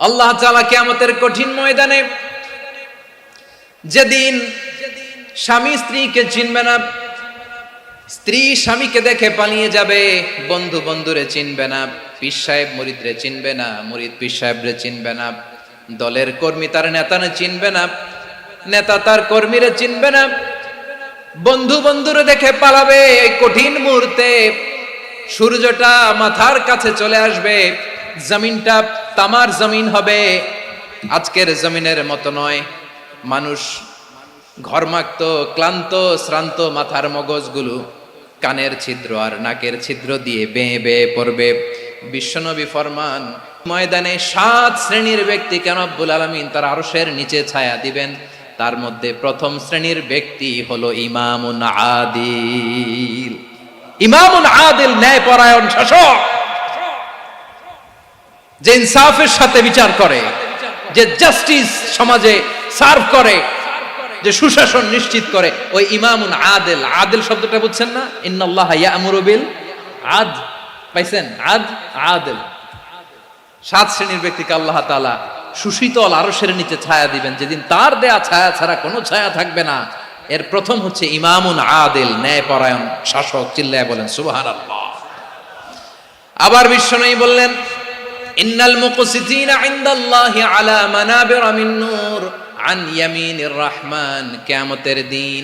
আল্লাহ তাআলা কিয়ামতের কঠিন ময়দানে, যেদিন স্বামী স্ত্রীকে চিনবে না, স্ত্রী স্বামীকে দেখে পালিয়ে যাবে, বন্ধু বন্ধুরে চিনবে না, পীর সাহেব মুরিদরে চিনবে না, মুরিদ পীর সাহেবরে চিনবে না, দলের কর্মী তার নেতারে চিনবে না, নেতা তার কর্মীরে চিনবে না, বন্ধু বন্ধুরে দেখে পালাবে। এই কঠিন মুহূর্তে সূর্যটা মাথার কাছে চলে আসবে, জমিনটা তামার জমিন হবে, আজকের জমিনের মতো নয়। মানুষ ঘর্মাক্ত, ক্লান্ত, শ্রান্ত মাথার মগজগুলো কানের ছিদ্র আর নাকের ছিদ্র দিয়ে বেয়ে বেয়ে পড়বে। বিশ্বনবী ফরমান, ময়দানে 7 শ্রেণীর ব্যক্তিকে রব্বুল আলামিন তার আরশের নিচে ছায়া দিবেন। তার মধ্যে প্রথম শ্রেণীর ব্যক্তি হলো ইমামুন আদিল। ইমামুন আদিল, ন্যায়পরায়ণ শাসক, যে ইনসাফের সাথে বিচার করে, যে জাস্টিস সমাজে সার্ভ করে, যে সুশাসন নিশ্চিত করে, ওই ইমামুন আদিল। আদিল শব্দটা বুঝছেন না? ইন্নাল্লাহা ইয়া'মুরু বিল আদল, পাইছেন? আদিল। 7 শ্রেণীর ব্যক্তিকে আল্লাহ তাআলা সুশীতল আরশের নিচে ছায়া দিবেন, যেদিন তার দেয়া ছায়া ছাড়া কোনো ছায়া থাকবে না। এর প্রথম হচ্ছে ইমামুন আদিল, ন্যায়পরায়ণ শাসক। চিল্লায় বলেন সুবহানাল্লাহ। আবার বিশ্বনবী বললেন, ইন্নাল মুকসিতিনা ইনদাল্লাহি আলা মানাবিরা মিন নূর আন ইয়ামিনির রহমান। কিয়ামতের দিন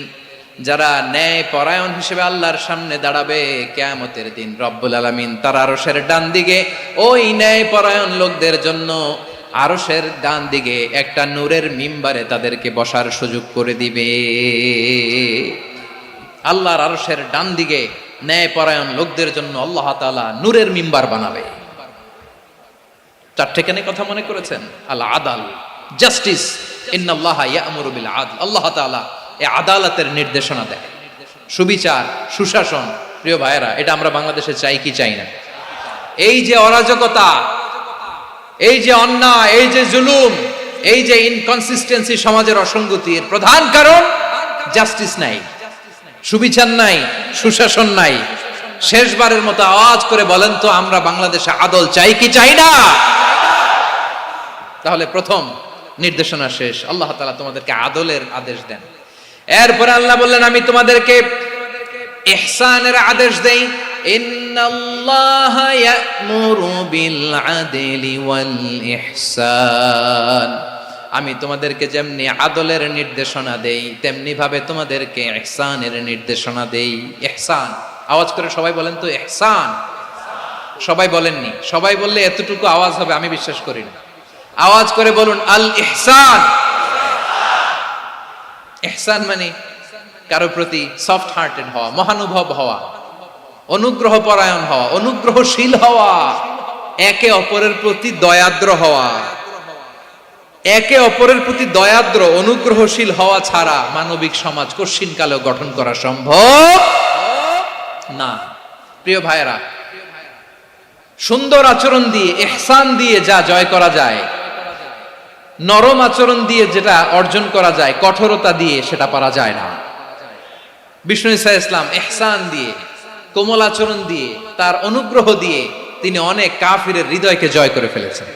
যারা ন্যায়পরায়ণ হিসেবে আল্লাহর সামনে দাঁড়াবে, কিয়ামতের দিন রব্বুল আলামিন তার আরশের ডান দিকে ওই ন্যায়পরায়ণ লোকদের জন্য আরশের ডান দিকে একটা নূরের মিম্বারে তাদেরকে বসার সুযোগ করে দিবে। আল্লাহর আরশের ডান দিকে ন্যায়পরায়ণ লোকদের জন্য আল্লাহ তাআলা নূরের মিম্বার বানাবে। 4টেখানে কথা মনে করেছেন? আল আদাল, জাস্টিস। ইন্নাল্লাহা ইয়া'মুরু বিল আদল। আল্লাহ তাআলা এই আদালতের নির্দেশনা দেয়, সুবিচার, সুশাসন। প্রিয় ভাইয়েরা, এটা আমরা বাংলাদেশে চাই কি চাই না? এই যে অরাজকতা, এই যে অন্যায়, এই যে জুলুম, এই যে ইনকনসিস্টেন্সি, সমাজের অসঙ্গতির প্রধান কারণ জাস্টিস নাই, সুবিচার নাই, সুশাসন নাই। শেষবারের মতো আওয়াজ করে বলেন তো, আমরা বাংলাদেশে আদল চাই কি চাই না? তাহলে প্রথম নির্দেশনা শেষ, আল্লাহ তাআলা তোমাদেরকে আদলের আদেশ দেন। এরপরে আল্লাহ বললেন, আমি তোমাদেরকে ইহসানের আদেশ দেই। ইন্নাল্লাহা ইয়া'মুরু বিল আদলি ওয়াল ইহসান। আমি তোমাদেরকে যেমনি আদলের নির্দেশনা দেই, তেমনি ভাবে তোমাদেরকে ইহসানের নির্দেশনা দেই। ইহসান, আওয়াজ করে সবাই বলেন তো ইহসান। সবাই বলেননি, সবাই বললে এতটুকু আওয়াজ হবে আমি বিশ্বাস করি না। আওয়াজ করে বলুন আল ইহসান। ইহসান মানে কারো প্রতি সফট হার্টেড হওয়া, মহানুভব হওয়া, অনুগ্রহ পরায়ণ হওয়া, অনুগ্রহশীল হওয়া, একে অপরের প্রতি দয়াদ্র হওয়া। একে অপরের প্রতি দয়াদ্র, অনুগ্রহশীল হওয়া ছাড়া মানবিক সমাজ কশিনকালেও গঠন করা সম্ভব না। প্রিয় ভাইয়েরা, সুন্দর আচরণ দিয়ে, ইহসান দিয়ে যা জয় করা যায়, নরম আচরণ দিয়ে যেটা অর্জন করা যায়, কঠোরতা দিয়ে সেটা পারা যায় না। বিষ্ণু ঈসা ইসলাম ইহসান দিয়ে, কোমল আচরণ দিয়ে, তার অনুগ্রহ দিয়ে তিনি অনেক কাফিরের হৃদয়কে জয় করে ফেলেছেন।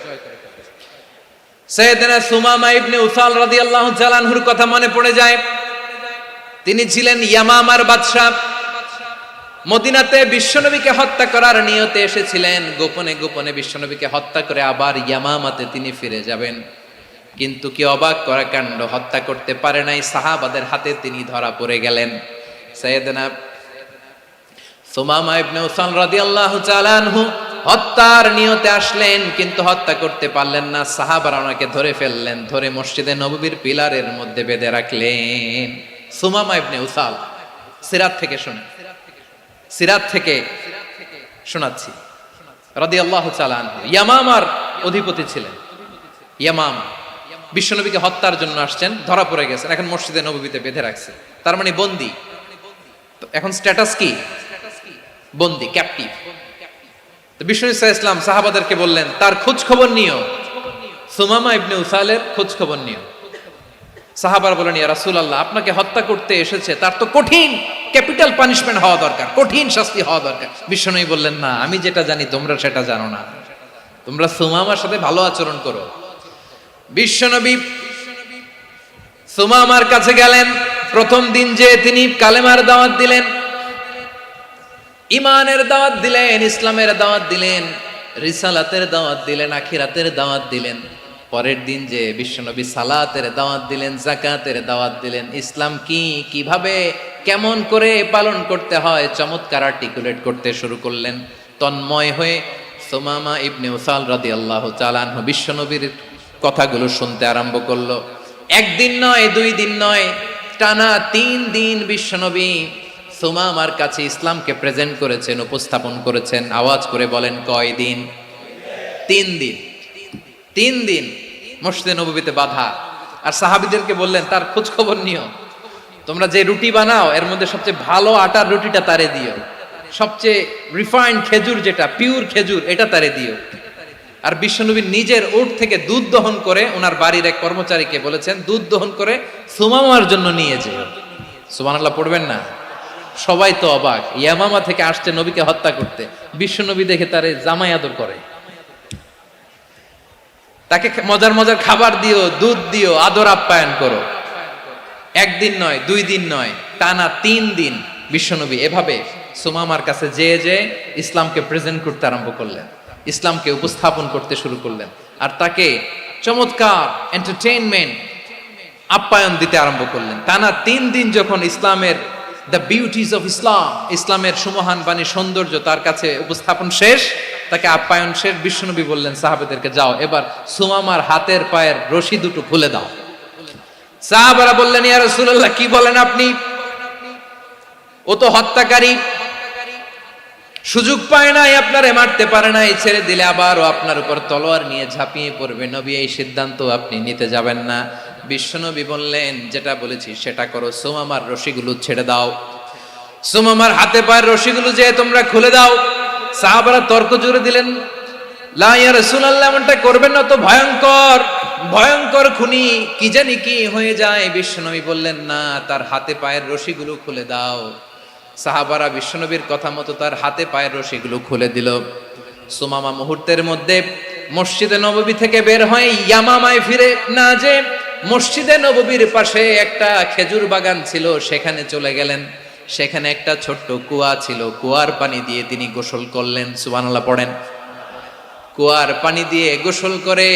সাইয়েদনা সুমামা ইবনে উসাল রাদিয়াল্লাহু তাআলা আনহুর কথা মনে পড়ে যায়। তিনি ছিলেন ইয়ামামার বাদশা। মদিনাতে বিশ্বনবীকে হত্যা করার নিয়তে এসেছিলেন, গোপনে গোপনে বিশ্বনবীকে হত্যা করে আবার ইয়ামামাতে তিনি ফিরে যাবেন। কিন্তু কি অবাক করা কাণ্ড, হত্যা করতে পারে নাই, সাহাবাদের হাতে তিনি ধরা পড়ে গেলেন। সাইয়েদনা সুমামা ইবনে উসাল রাদিয়াল্লাহু তাআলা আনহু হত্যার নিয়তে আসলেন, কিন্তু হত্যা করতে পারলেন না। সাহাবারা ওনাকে ধরে ফেললেন, ধরে মসজিদে নববীর পিলারের মধ্যে বেঁধে রাখলেন। সুমামা ইবনে উসাল, সিরাত থেকে শুনে, সিরাত থেকে শোনাচ্ছি, রাদিয়াল্লাহু তাআলা আনহু ইয়ামামার অধিপতি ছিলেন। ইয়ামামা বিশ্বনবীকে হত্যার জন্য আসছেন, ধরা পড়ে গেছেন, এখন মসজিদে নববীতে বেঁধে রাখছে, তার মানে বন্দী। এখন স্ট্যাটাস কি? বন্দী, ক্যাপটিভ। তো বিষ্ণু ঈসা ইসলাম সাহাবাদেরকে বললেন, তার খোঁজ খবর নিও, সুমামা ইবনে উসালের খোঁজ খবর নিও। সাহাবারা বলেন, ইয়া রাসূলুল্লাহ, আপনাকে হত্যা করতে এসেছে, তার তো কঠিন ক্যাপিটাল পানিশমেন্ট হওয়া দরকার, কঠিন শাস্তি হওয়া দরকার। বিশ্বনবী বললেন, না, আমি যেটা জানি তোমরা সেটা জানো না। তোমরা সুমামার সাথে ভালো আচরণ করো, বিশ্বনবী সুমামার কাছে গেলেন। প্রথম দিন যে তিনি কালেমার দাওয়াত দিলেন, ইমানের দাওয়াত দিলেন, ইসলামের দাওয়াত দিলেন, রিসালাতের দাওয়াত দিলেন, আখিরাতের দাওয়াত দিলেন। পরের দিন যে বিশ্বনবী সালাতের দাওয়াত দিলেন, যাকাতের দাওয়াত দিলেন, ইসলাম কি, কিভাবে, কেমন করে পালন করতে হয় চমৎকার আর্টিকুলেট করতে শুরু করলেন। তন্ময় হয়ে সুমামা ইবনে উসাল রাদিয়াল্লাহু তাআলা আনহু বিশ্বনবীর কথাগুলো শুনতে আরম্ভ করলো। একদিন নয়, 2 দিন নয়, টানা 3 দিন বিশ্বনবী সুমামার কাছে ইসলামকে প্রেজেন্ট করেছেন, উপস্থাপন করেছেন। আওয়াজ করে বলেন, কয় দিন? 3 দিন। 3 দিন মসজিদে নববীতে বাধা। আর সাহাবীদেরকে বললেন, তার খোঁজ খবর নিও, তোমরা যে রুটি বানাও এর মধ্যে সবচেয়ে ভালো আটার রুটিটা তারে দিও, সবচেয়ে রিফাইন্ড খেজুর, যেটা পিওর খেজুর, এটা তারে দিও। আর বিশ্বনবী নিজের উট থেকে দুধ দহন করে ওনার বাড়ির এক কর্মচারীকে বলেছেন, দুধ দহন করে সুমামার জন্য নিয়ে যেও। সুবহানাল্লাহ পড়বেন না? সবাই তো অবাক, ইয়ামামা থেকে আসছে নবীকে হত্যা করতে, বিশ্বনবী দেখে তারে জামাই আদর করে, তাকে মজার মজার খাবার দিও, দুধ দিও, আদর আপ্যায়ন করো। একদিন নয়, 2 দিন নয়, টানা 3 দিন বিশ্বনবী এভাবে সুমামার কাছে যেয়ে ইসলামকে প্রেজেন্ট করতে আরম্ভ করলেন, ইসলামকে উপস্থাপন করতে শুরু করলেন। আর তাকে চমৎকার এন্টারটেইনমেন্ট, আপ্যায়ন দিতে আরম্ভ করলেন। টানা 3 দিন যখন ইসলামের দ্য বিউটিজ অফ ইসলাম, ইসলামের সুমহান বাণী, সৌন্দর্য তার কাছে উপস্থাপন শেষ, তাকে আপ্যায়ন শেষ, বিশ্বনবী বললেন সাহাবাদেরকে, যাও এবার সুমামার হাতের পায়ের রশি দুটো খুলে দাও। সাহাবারা বললেন, ইয়া রাসূলুল্লাহ, কি বলেন আপনি? ও তো হত্যাকারী, সুযোগ পায় নাই, আপনারে মারতে পারে নাই, ছেড়ে দিলে আবার ও আপনার উপর তলোয়ার নিয়ে ঝাঁপিয়ে পড়বে। নবী, এই সিদ্ধান্ত আপনি নিতে যাবেন না। বিশ্বনবী বললেন, যেটা বলেছি সেটা করো, সুমামার রশিগুলো ছেড়ে দাও, সুমামার হাতে পায়ের রশিগুলো যে তোমরা খুলে দাও। সাহাবারা তর্ক জুড়ে দিলেন, লা ইয়া রাসূলুল্লাহ, এমনটা করবেন না, তো ভয়ঙ্কর, ভয়ঙ্কর খুনি, কি জানি কি হয়ে যায়। বিশ্বনবী বললেন, না, তার হাতে পায়ের রশিগুলো খুলে দাও। সাহাবারা বিশ্বনবীর কথা মতো তার হাতে পায়ের রশিগুলো খুলে দিল। সুমামা মুহূর্তের মধ্যে মসজিদে নববী থেকে বের হয়ে ইয়ামামায় ফিরে না যে মসজিদে নববীর পাশে একটা খেজুর বাগান ছিল, সেখানে চলে গেলেন। সেখানে একটা ছোট্ট কুয়া ছিল, কুয়ার পানি দিয়ে তিনি গোসল করলেন। সুবহানাল্লাহ পড়েন। কুয়ার পানি দিয়ে গোসল করে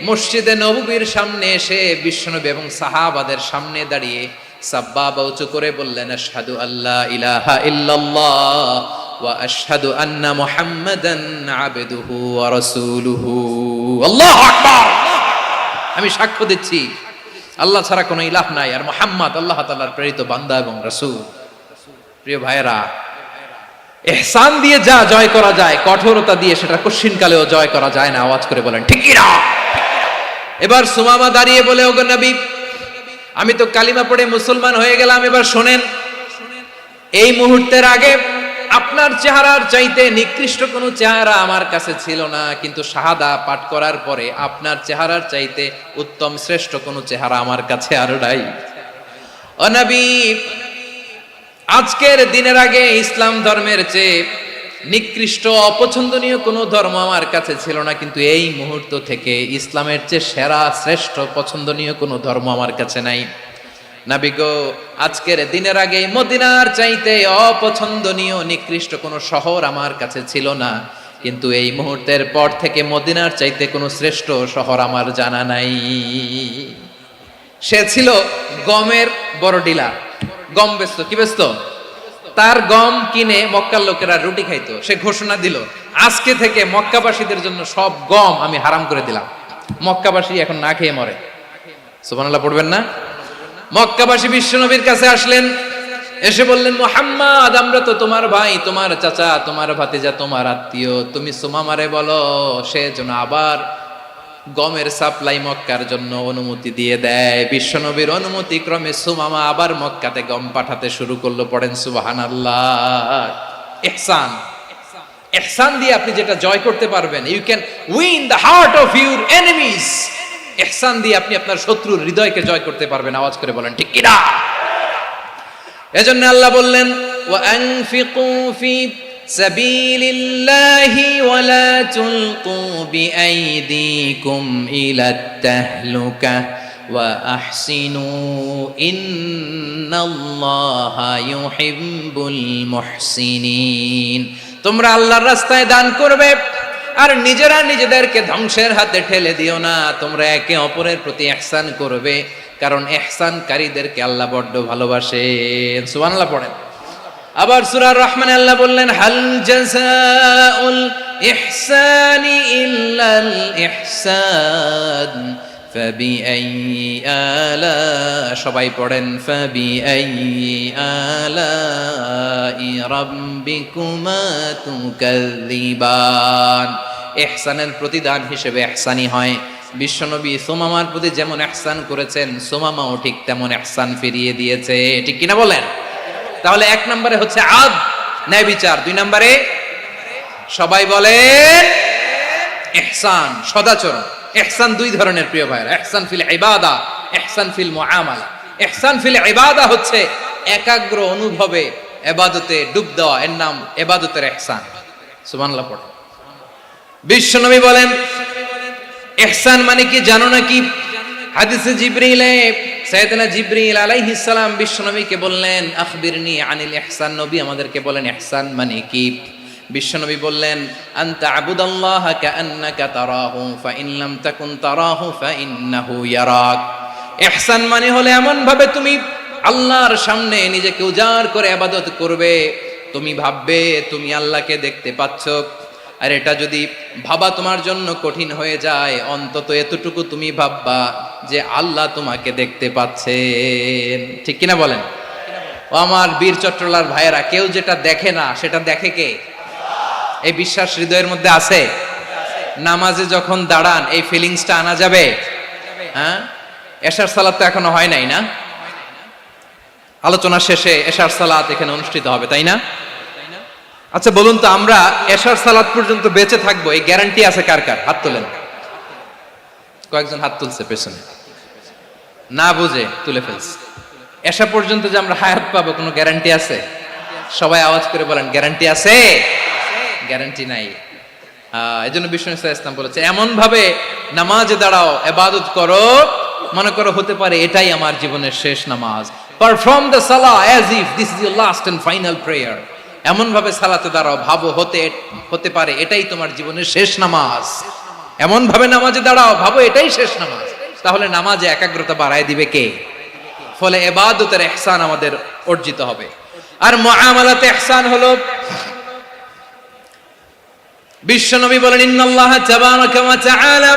মসজিদে নববীর সামনে এসে বিশ্বনবী এবং সাহাবাদের সামনে দাঁড়িয়ে সাব্বাবা উঁচু করে বললেন, আশহাদু আল্লা ইলাহা ইল্লাল্লাহ ওয়া আশহাদু আন্না মুহাম্মাদান আবদুহু ওয়া রাসূলুহু। আল্লাহু আকবার। আমি সাক্ষ্য দিচ্ছি আল্লাহ ছাড়া কোনো ইলাহ নাই, আর মুহাম্মদ আল্লাহ তাআলার প্রেরিত বান্দা এবং রাসূল। প্রিয় ভাইয়েরা, ইহসান দিয়ে যা জয় করা যায়, কঠোরতা দিয়ে সেটা কঠিনকালেও জয় করা যায় না। আওয়াজ করে বলেন, ঠিক কি না? এবার সুমামা দাঁড়িয়ে বলে, ওগো নবী, আমি তো কালিমা পড়ে মুসলমান হয়ে গেলাম, এবার শোনেন, এই মুহূর্তের আগে আপনার চেহারার চাইতে নিকৃষ্ট কোনো চেহারা আমার কাছে ছিল না, কিন্তু শাহাদা পাঠ করার পরে আপনার চেহারার চাইতে উত্তম শ্রেষ্ঠ কোনো চেহারা আমার কাছে আর নাই। ও নবী, আজকের দিনের আগে ইসলাম ধর্মের চেয়ে নিকৃষ্ট অপছন্দনীয় কোনো ধর্ম আমার কাছে ছিল না, কিন্তু এই মুহূর্ত থেকে ইসলামের চেয়ে সেরা শ্রেষ্ঠ পছন্দনীয় কোনো ধর্ম আমার কাছে নাই। নবী গো, আজকের দিনের আগে মদিনার চাইতে অপছন্দনীয় নিকৃষ্ট কোনো শহর আমার কাছে ছিল না, কিন্তু এই মুহূর্তের পর থেকে মদিনার চাইতে কোনো শ্রেষ্ঠ শহর আমার জানা নাই। সে ছিল গমের বড় ডিলার, গম বেচত। কি বেচত? তার গম কিনে মক্কার লোকেরা রুটি খাইতো। সে ঘোষণা দিল, আজকে থেকে মক্কাবাসীদের জন্য সব গম আমি হারাম করে দিলাম, মক্কাবাসী এখন না খেয়ে মরে। সুবহানাল্লাহ পড়বেন না? মক্কাবাসী বিশ্বনবীর কাছে আসলেন, এসে বললেন, মুহাম্মদ, আমরা তো তোমার ভাই, তোমার চাচা, তোমার ভাতিজা, তোমার আত্মীয়, তুমি সুমামারে বলো সে যেন আবার গমের সাপ্লাই মক্কার জন্য অনুমতি দিয়ে দেয়। বিশ্বনবীর অনুমতি ক্রমে সুমামা আবার মক্কাতে গম পাঠাতে শুরু করলো। পড়েন সুবহানাল্লাহ। ইহসান, ইহসান দিয়ে আপনি যেটা জয় করতে পারবেন, you can win the heart of your enemies. ইহসান দিয়ে আপনি আপনার শত্রুর হৃদয়কে জয় করতে পারবেন। আওয়াজ করে বলেন, ঠিক কি না? এজন্য আল্লাহ বললেন, ওয়া আনফিকু ফি সাবিলিল্লাহি ওয়ালা তুলকু বিআইদিকুম ইলাত তাহলুকা ওয়া আহসিনু ইন্নাল্লাহা ইউহিব্বুল মুহসিনিন। তোমরা আল্লাহর রাস্তায় দান করবে আর নিজেরা নিজেদেরকে ধ্বংসের হাতে ঠেলে দিও না। তোমরা একে অপরের প্রতি ইহসান করবে, কারণ ইহসানকারীদেরকে আল্লাহ বড্ড ভালোবাসেন। সুবহানাল্লাহ পড়েন। আবার সূরা রহমানে আল্লাহ বললেন, হাল জাযাউল ইহসানি ইল্লাল ইহসান ফাবিআইয়ি আলা, সবাই পড়েন, ফাবিআইয়ি আলাই রাব্বিকুমা তুকাযযিবান। ইহসানের প্রতিদান হিসেবে ইহসানি হয়। বিশ্বনবী সুমামার প্রতি যেমন ইহসান করেছেন, সুমামাও ঠিক তেমন ইহসান ফিরিয়ে দিয়েছে। ঠিক কিনা বলেন? তাহলে এক নম্বরে হচ্ছে আদ, ন্যায় বিচার। দুই নম্বরে সবাই বলেন ইহসান, সদাচরণ। ইহসান দুই ধরনের প্রিয় ভাইরা, ইহসান ফিল ইবাদা, ইহসান ফিল মুআমালা। ইহসান ফিল ইবাদা হচ্ছে একাগ্র অনুভবে ইবাদতে ডুব দেওয়া, এর নাম ইবাদতের ইহসান। সুবহানাল্লাহ পড়ো। বিশ্বনবী বলেন ইহসান মানে কি জানো নাকি? হাদিসে জিবরিলে সাইয়েদনা জিবরিল আলাইহিস সালাম বিশ্বনবীকে বললেন, আখবিরনি আনিল ইহসান। নবী আমাদেরকে বলেন ইহসান মানে কি? বিশ্বনবী বললেন, আনতা আবুদাল্লাহা কাআন্নাকা তারাহু ফাইন লাম তাকুন তারাহু ফাইন্নাহু ইয়ারাক। ইহসান মানে হলো এমন ভাবে তুমি আল্লাহর সামনে নিজেকে উজাড় করে ইবাদত করবে, তুমি ভাববে তুমি আল্লাহকে দেখতে পাচ্ছ। আর এটা যদি ভাবা তোমার জন্য কঠিন হয়ে যায়, অন্তত এতটুকু তুমি ভাববা যে আল্লাহ তোমাকে দেখতে পাচ্ছেন। ঠিক কিনা বলেন? ও আমার বীর চট্টলার ভাইয়েরা, কেউ যেটা দেখে না সেটা দেখে কে? এই বিশ্বাস হৃদয়ের মধ্যে আছে? নামাজে যখন দাঁড়ান এই ফিলিংসটা আনা যাবে? হ্যাঁ, এশার সালাত তো এখনো হয় নাই না? আলোচনা শেষে এশার সালাত এখানে অনুষ্ঠিত হবে, তাই না? আচ্ছা বলুন তো, আমরা এশার সালাত পর্যন্ত বেঁচে থাকবো এই গ্যারান্টি আছে কার কার? হাত তোলেন। কয়েকজন হাত তুলছে পেছনে, না বুঝে তুলে ফেলছে। এশা পর্যন্ত যে আমরা হায়াত পাবো কোনো গ্যারান্টি আছে? সবাই আওয়াজ করে বলেন, গ্যারান্টি আছে? গ্যারান্টি নাই। এই জন্য বিষ্ণু ইসলাম বলেছে, এমন ভাবে নামাজে দাঁড়াও, ইবাদত করো, মনে করো হতে পারে এটাই আমার জীবনের শেষ নামাজ। Perform the salah as if this is your last and final prayer. এমন ভাবে সালাতে দাঁড়াও, ভাবো হতে পারে এটাই তোমার জীবনের শেষ নামাজ। এমন ভাবে নামাজে দাঁড়াও, ভাবো এটাই শেষ নামাজ। তাহলে নামাজে একাগ্রতা বাড়ায় দিবে কে? ফলে ইবাদতের ইহসান আমাদের অর্জিত হবে। আর মুআমালাতে ইহসান হলো, বিশ্বনবী বলেন, ইন্নাল্লাহা তাবারাকা ওয়া তাআলা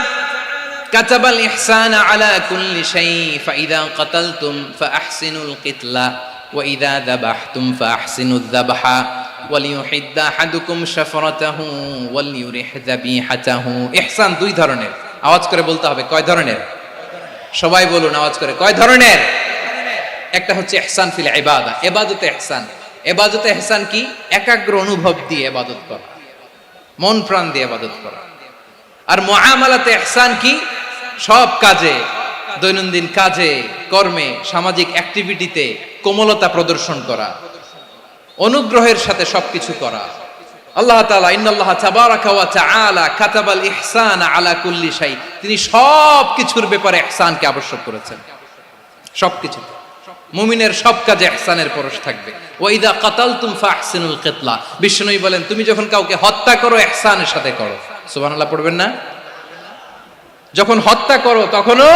কাতাবাল ইহসানা আলা কুল্লি শাই ফাইদা কাতালতুম ফাআহসিনুল কিতলা ওয়া ইযা যাবাহতুম ফাআহসিনুয যাবহা ওয়ালিয়ুহিদ্দা আহাদুকুম শাফরাতাহু ওয়ালিয়ুরিহ যাবিহাতাহু। ইহসান দুই ধরনের। আওয়াজ করে বলতে হবে, কয় ধরনের? সবাই বলুন আওয়াজ করে, কয় ধরনের? একটা হচ্ছে ইহসান ফিল ইবাদা, ইবাদতে ইহসান। ইবাদতে ইহসান কি? একাগ্র অনুভব দিয়ে ইবাদত করা, মন প্রাণ দিয়ে ইবাদত করা। আর মুআমালাতে ইহসান কি? সব কাজে, দৈনন্দিন কাজে, কর্মে, সামাজিক অ্যাক্টিভিটিতে কোমলতা প্রদর্শন করা, অনুগ্রহের সাথে সবকিছু করা। আল্লাহ তাআলা ইন্নাল্লাহা তাবারাকা ওয়া তাআলা কাতাবাল ইহসানা আলা কুল্লি শাই, তিনি সব কিছুর ব্যাপারে ইহসানকে আবশ্যক করেছেন। সবকিছু, মুমিনের সব কাজে ইহসানের পরশ থাকবে। ওয়া ইযা কাতালতুম ফাহসিনুল কিতলা, বিষ্ণুই বলেন তুমি যখন কাউকে হত্যা করো ইহসানের সাথে করো। সুবহানাল্লাহ পড়বেন না? যখন হত্যা করো তখনও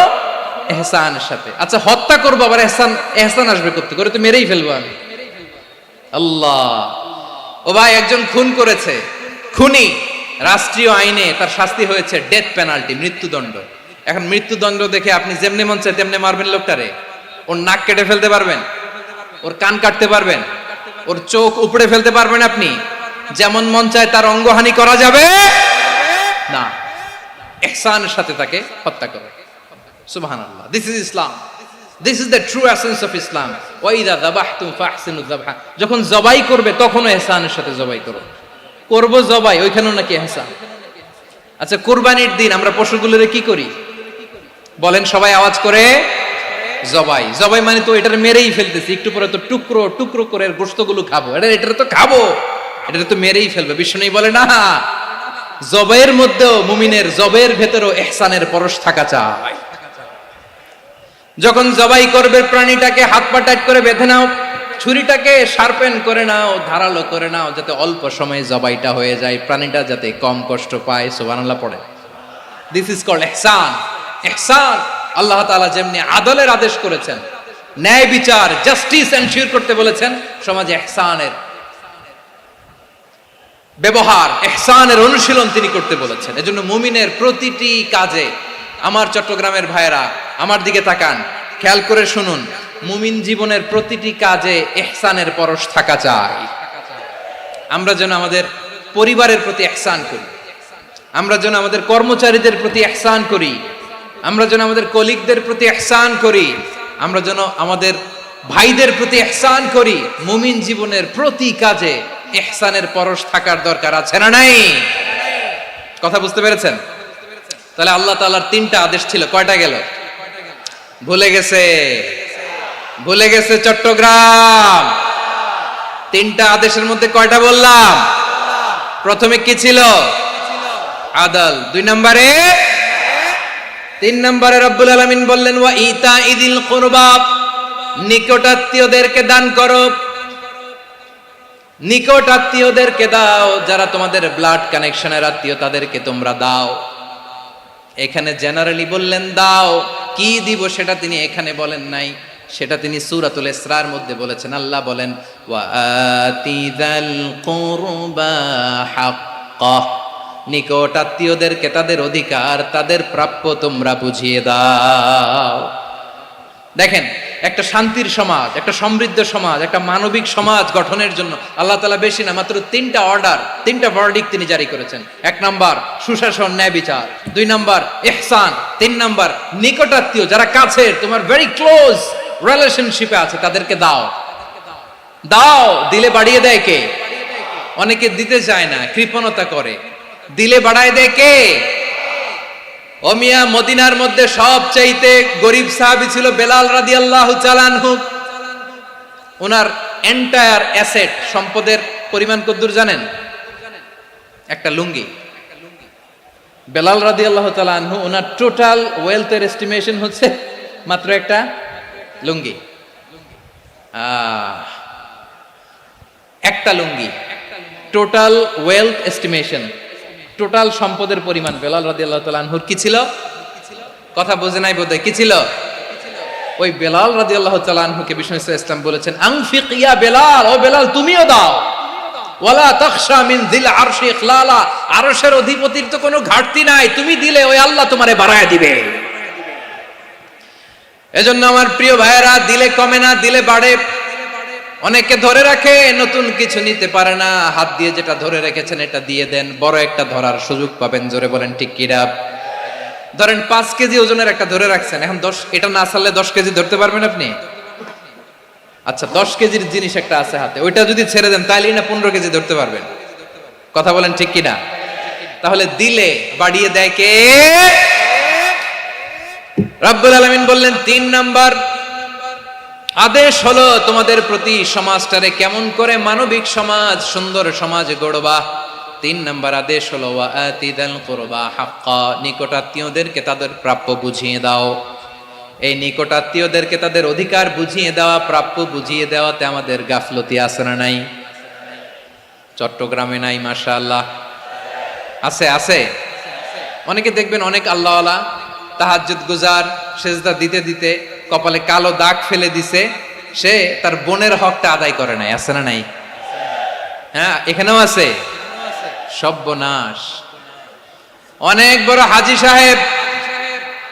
ইহসানের সাথে। আচ্ছা হত্যা করবো আবার ইহসান আসবে করতে করে, তো মেরেই ফেলবো আমি। আল্লাহ, ও ভাই একজন খুন করেছে, খুনি, রাষ্ট্রীয় আইনে তার শাস্তি হয়েছে ডেথ পেনাল্টি, মৃত্যুদণ্ড। এখন মৃত্যুদণ্ড দেখে আপনি যেমনে মন চায় তেমনে মারবেন লোকটারে? ওর নাক কেটে ফেলতে পারবেন? ওর কান কাটতে পারবেন? ওর চোখ উপড়ে ফেলতে পারবেন আপনি? যেমন মন চায় তার অঙ্গহানি করা যাবে না। ইহসানের সাথে তাকে হত্যা করো। সুবহানাল্লাহ, this is Islam, this is the true essence of Islam. ওয়া ইযা যাবাহতুম ফাহসিনুয যাবহা, যখন জবাই করবে তখনও ইহসানের সাথে জবাই করো। করব জবাই, ওইখানেও নাকি ইহসান। আচ্ছা কুরবানির দিন আমরা পশুগুলোরে কি করি বলেন সবাই আওয়াজ করে? জবাই। জবাই মানে তো এটার মেরেই ফেলতেছি, একটু পরে তো টুকরো টুকরো করে গোশতগুলো খাবো, এটার তো খাবো। এটা তো মেরেই ফেলবে। বিষ্ণু বলে না, জবের মধ্যেও মুমিনের জবের ভেতরেও ইহসানের পরশ থাকা চাই। যখন জবাই করবে প্রাণীটাকে হাত পা টাইট করে বেঁধে নাও, ছুরিটাকে শার্পেন করে নাও, ধারালো করে নাও, যাতে অল্প সময়ে জবাইটা হয়ে যায়, প্রাণীটা যাতে কম কষ্ট পায়। সুবহানাল্লাহ পড়ে। দিস ইজ কল্ড ইহসান। ইহসান আল্লাহ তাআলা যেমনি আদলের আদেশ করেছেন, ন্যায় বিচার জাস্টিস এনশিওর করতে বলেছেন, সমাজে ইহসানের ব্যবহার, ইহসানের অনুশীলন তিনি করতে বলেছেন। এজন্য মুমিনের প্রতিটি কাজে, আমার চট্টগ্রামের ভাইয়েরা আমার দিকে তাকান, খেয়াল করে শুনুন, মুমিন জীবনের প্রতিটি কাজে ইহসানের পরশ থাকা চাই। আমরা যেন আমাদের পরিবারের প্রতি ইহসান করি, আমরা যেন আমাদের কর্মচারীদের প্রতি ইহসান করি, আমরা যেন আমাদের কলিগদের প্রতি ইহসান করি, আমরা যেন আমাদের ভাইদের প্রতি ইহসান করি। মুমিন জীবনের প্রতি কাজে ইহসানের পরশ থাকার দরকার আছে না নাই? কথা বুঝতে পেরেছেন? তাহলে আল্লাহ তাআলার তিনটা আদেশ ছিল, কয়টা গেল? ভুলে গেছে, ভুলে গেছে চট্টগ্রাম। তিনটা আদেশের মধ্যে কয়টা বললাম? প্রথমে কি ছিল? আদল। 2 নম্বরে, 3 নম্বরে রব্বুল আলামিন বললেন ওয়া ইতাইদিল কুরবা, নিকটাত্মীয়দেরকে দান করো, নিকট আত্মীয়দেরকে দাও, যারা তোমাদের ব্লাড কানেকশনের আত্মীয় তাদেরকে তোমরা দাও। এখানে জেনারেলি বললেন দাও, কি দিব সেটা তিনি এখানে বলেন নাই, সেটা তিনি সূরাতুল ইসরার মধ্যে বলেছেন। আল্লাহ বলেন ওয়া আতিযাল কুরবা হাক্কাহ, নিকট আত্মীয়দেরকে তাদের অধিকার, তাদের প্রাপ্য তোমরা বুঝিয়ে দাও। দেখেন, একটা শান্তির সমাজ, একটা সমৃদ্ধ সমাজ, একটা মানবিক সমাজ গঠনের জন্য আল্লাহ তাআলা বেশি না, মাত্র 3টা অর্ডার, 3টা ভার্ডিক্ট তিনি জারি করেছেন। 1 নাম্বার সুশাসন, ন্যায় বিচার। 2 নাম্বার ইহসান। 3 নাম্বার নিকটাত্মীয়, যারা কাছের, তোমার ভেরি ক্লোজ রিলেশনশিপে আছে, তাদেরকে দাও। দাও, দিলে বাড়িয়ে দেয় কে? অনেকে দিতে চায় না, কৃপণতা করে। দিলে বাড়ায় দেয় কে? ও মিয়া, মদিনার মধ্যে সবচাইতে গরিব সাহাবী ছিল বেলাল রাদিয়াল্লাহু তাআলা আনহু। ওনার এন্টায়ার অ্যাসেট, সম্পদের পরিমাণ কতদূর জানেন? একটা লুঙ্গি। বেলাল রাদিয়াল্লাহু তাআলা আনহু, ওনার টোটাল ওয়েলথের এস্টিমেশন হচ্ছে মাত্র একটা লুঙ্গি। একটা লুঙ্গি, টোটাল ওয়েলথ এস্টিমেশন, টোটাল সম্পদের পরিমাণ বেলাল রাদিয়াল্লাহু তাআলা আনহুর কি ছিল? কথা বোঝে নাই বোধহয়। কি ছিল? ওই বেলাল রাদিয়াল্লাহু তাআলা আনহুকে বিষ্ণু ইসলাম বলেছেন আনফিক ইয়া বেলাল, ও বেলাল তুমিও দাও। ওয়ালা তাখশা মিন যিল আরশি ইখলালা, আরশের অধিপতির তো কোনো ঘাটতি নাই, তুমি দিলে ওই আল্লাহ তোমারে বাড়ায় দিবে। এজন্য আমার প্রিয় ভাইয়েরা, দিলে কমে না, দিলে বাড়ে। অনেকে ধরে রাখে, নতুন কিছু নিতে পারে না, হাত দিয়ে যেটা ধরে রেখেছেন এটা দিয়ে দেন, বড় একটা ধরার সুযোগ পাবেন। জোরে বলেন ঠিক কিনা? ধরেন 5 কেজি ওজনের একটা ধরে রাখছেন, এখন 10, এটা না ছাড়লে 10 কেজি ধরতে পারবেন আপনি? আচ্ছা, 10 কেজির জিনিস একটা আছে হাতে, ওইটা যদি ছেড়ে দেন তাহলেই না 15 কেজি ধরতে পারবেন। কথা বলেন ঠিক কিনা? তাহলে দিলে বাড়িয়ে দেয় কে? রব্বুল আলামিন বললেন 3 নাম্বার আদেশ হলো তোমাদের প্রতি সমাজটারে কেমন করে মানবিক সমাজ, সুন্দর সমাজ গড়বা। 3 নাম্বার আদেশ হলো ওয়া আতিদাল কুরবা হাক্কা, নিকটাত্মীয়দেরকে তাদের প্রাপ্য বুঝিয়ে দাও। এই নিকটাত্মীয়দেরকে তাদের অধিকার বুঝিয়ে দেওয়া, প্রাপ্য বুঝিয়ে দেওয়াতে আমাদের গাফলতি আছে না নাই? চট্টগ্রামে নাই? মাশাআল্লাহ আছে, আছে। অনেকে দেখবেন অনেক আল্লাহওয়ালা তাহাজ্জুদ গুজার, সেজদা দিতে দিতে কপালে কালো দাগ ফেলে দিছে, সে তার বোনের হকটা আদায় করে নাই। আছে না নাই? হ্যাঁ, এখানেও আছে। সর্বনাশ। অনেক বড় হাজী সাহেব,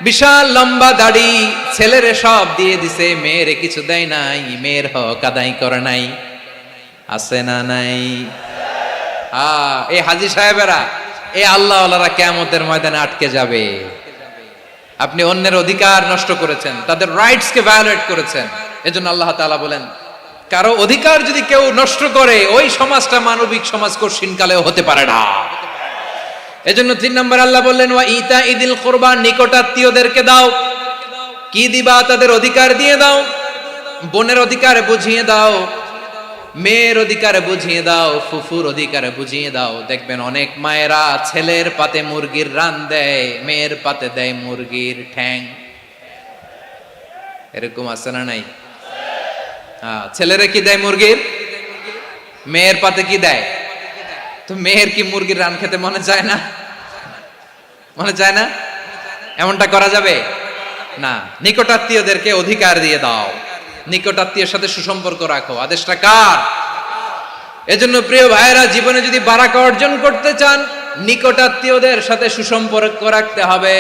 বিশাল লম্বা দাড়ি, ছেলেরে সব দিয়ে দিছে, মেয়েরে কিছু দেয় নাই, মেয়ের হক আদায় করে নাই। আছে না নাই? এই হাজী সাহেবেরা, এই আল্লাহওয়ালারা কিয়ামতের ময়দানে আটকে যাবে। আপনি অন্যের অধিকার নষ্ট করেছেন, তাদের রাইটস কে ভায়োলেট করেছেন। এজন্য আল্লাহ তাআলা বলেন, কারো অধিকার যদি কেউ নষ্ট করে, ওই সমাজটা মানবিক সমাজ কঠিনকালেও হতে পারে না। এজন্য 3 নম্বর আল্লাহ বললেন ওয়া ইতাইদিল কুরবা, নিকটাত্মীয়দেরকে দাও। কি দিবা? তাদের অধিকার দিয়ে দাও, বোনের অধিকার বুঝিয়ে দাও, মেয়ের অধিকার বুঝিয়ে দাও, ফুফুর অধিকার বুঝিয়ে দাও। দেখবেন অনেক মায়েরা ছেলের পাতে মুরগির রান দেয়, মেয়ের পাতে দেয় মুরগির ঠ্যাং। এরকম আছে না নাই? ছেলেরা কি দেয় মুরগির, মেয়ের পাতে কি দেয়? তো মেয়ের কি মুরগির রান খেতে মনে চায় না? মনে চায় না? এমনটা করা যাবে না। নিকটাত্মীয়দেরকে অধিকার দিয়ে দাও, নিকটাত্মীয়ের সাথে সুসম্পর্ক রাখো। আদেশটা কার? এজন্য প্রিয় ভাইয়েরা, জীবনে যদি বারাকা অর্জন করতে চান, নিকটাত্মীয়দের সাথে সুসম্পর্ক রাখতে হবে,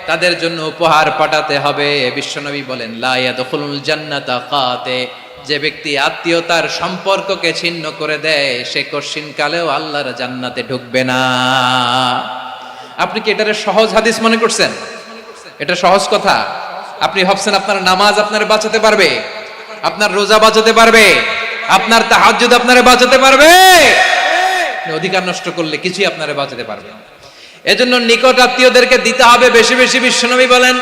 তাদের জন্য উপহার পাঠাতে হবে। বিশ্বনবী বলেন, লা ইয়াদখুলুল জান্নাতা কাতে, যে ব্যক্তি আত্মীয়তার সম্পর্ককে ছিন্ন করে দেয়, সে কশিন কালেও আল্লাহর জান্নাতে ঢুকবে না। আপনি কি এটারে সহজ হাদিস মনে করছেন? এটা সহজ কথা? আপনি ভাবছেন আপনার নামাজ আপনার বাঁচাতে পারবে, আপনার রোজা বাঁচাতে পারবে, আপনার তাহাজ্জুদ আপনারে বাঁচাতে পারবে? অধিকার নষ্ট করলে কিছুই আপনারে বাঁচাতে পারবে না। এজন্য নিকট আত্মীয়দেরকে দিতে হবে বেশি বেশি। বিশ্বনবী বলেন,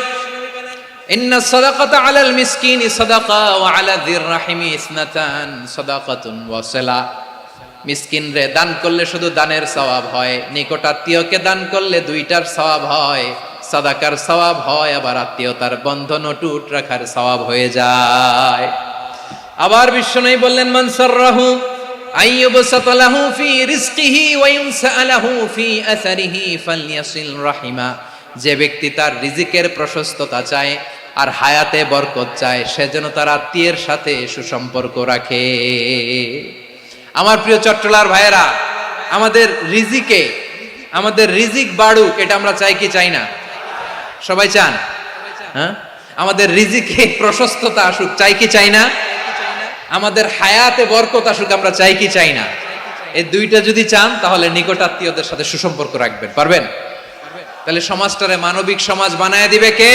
ইন্না সাদাকাতা আলাল মিসকিনি সাদাকা ওয়া আলা যির রাহিমি ইসনাতান সাদাকাতুন ওয়া সিলা। মিসকিনরে দান করলে শুধু দানের সওয়াব হয়, নিকট আত্মীয়কে দান করলে দুইটার সওয়াব হয়, সাদাকার সওয়াব হয়, আবার আত্মীয়তার বন্ধন অটুট রাখার সওয়াব হয়ে যায়। আবার বিশ্বনবী বললেন, মান সাররাহু আইয়ুবসাতা লাহু ফি রিজকিহি ওয়া ইউনসা লাহু ফি আসারিহি ফালইয়াসিল রাহিমা। যে ব্যক্তি তার রিজিকের প্রশস্ততা চায় আর হায়াতে বরকত চায়, সে যেন তার আত্মীয়ের সাথে সুসম্পর্ক রাখে। আমার প্রিয় চট্টলার ভাইয়েরা, আমাদের রিজিক বাড়ুক, এটা আমরা চাই কি চাই না? সবাই চান? হ্যাঁ, আমাদের রিজিকে প্রশস্ততা আসুক, চাই কি চাই না? আমাদের হায়াতে বরকত আসুক, আমরা চাই কি চাই না? এই দুইটা যদি চান, তাহলে নিকট আত্মীয়দের সাথে সুসম্পর্ক রাখবেন, পারবেন? তাহলে সমাজটারে মানবিক সমাজ বানায় দিবে কে?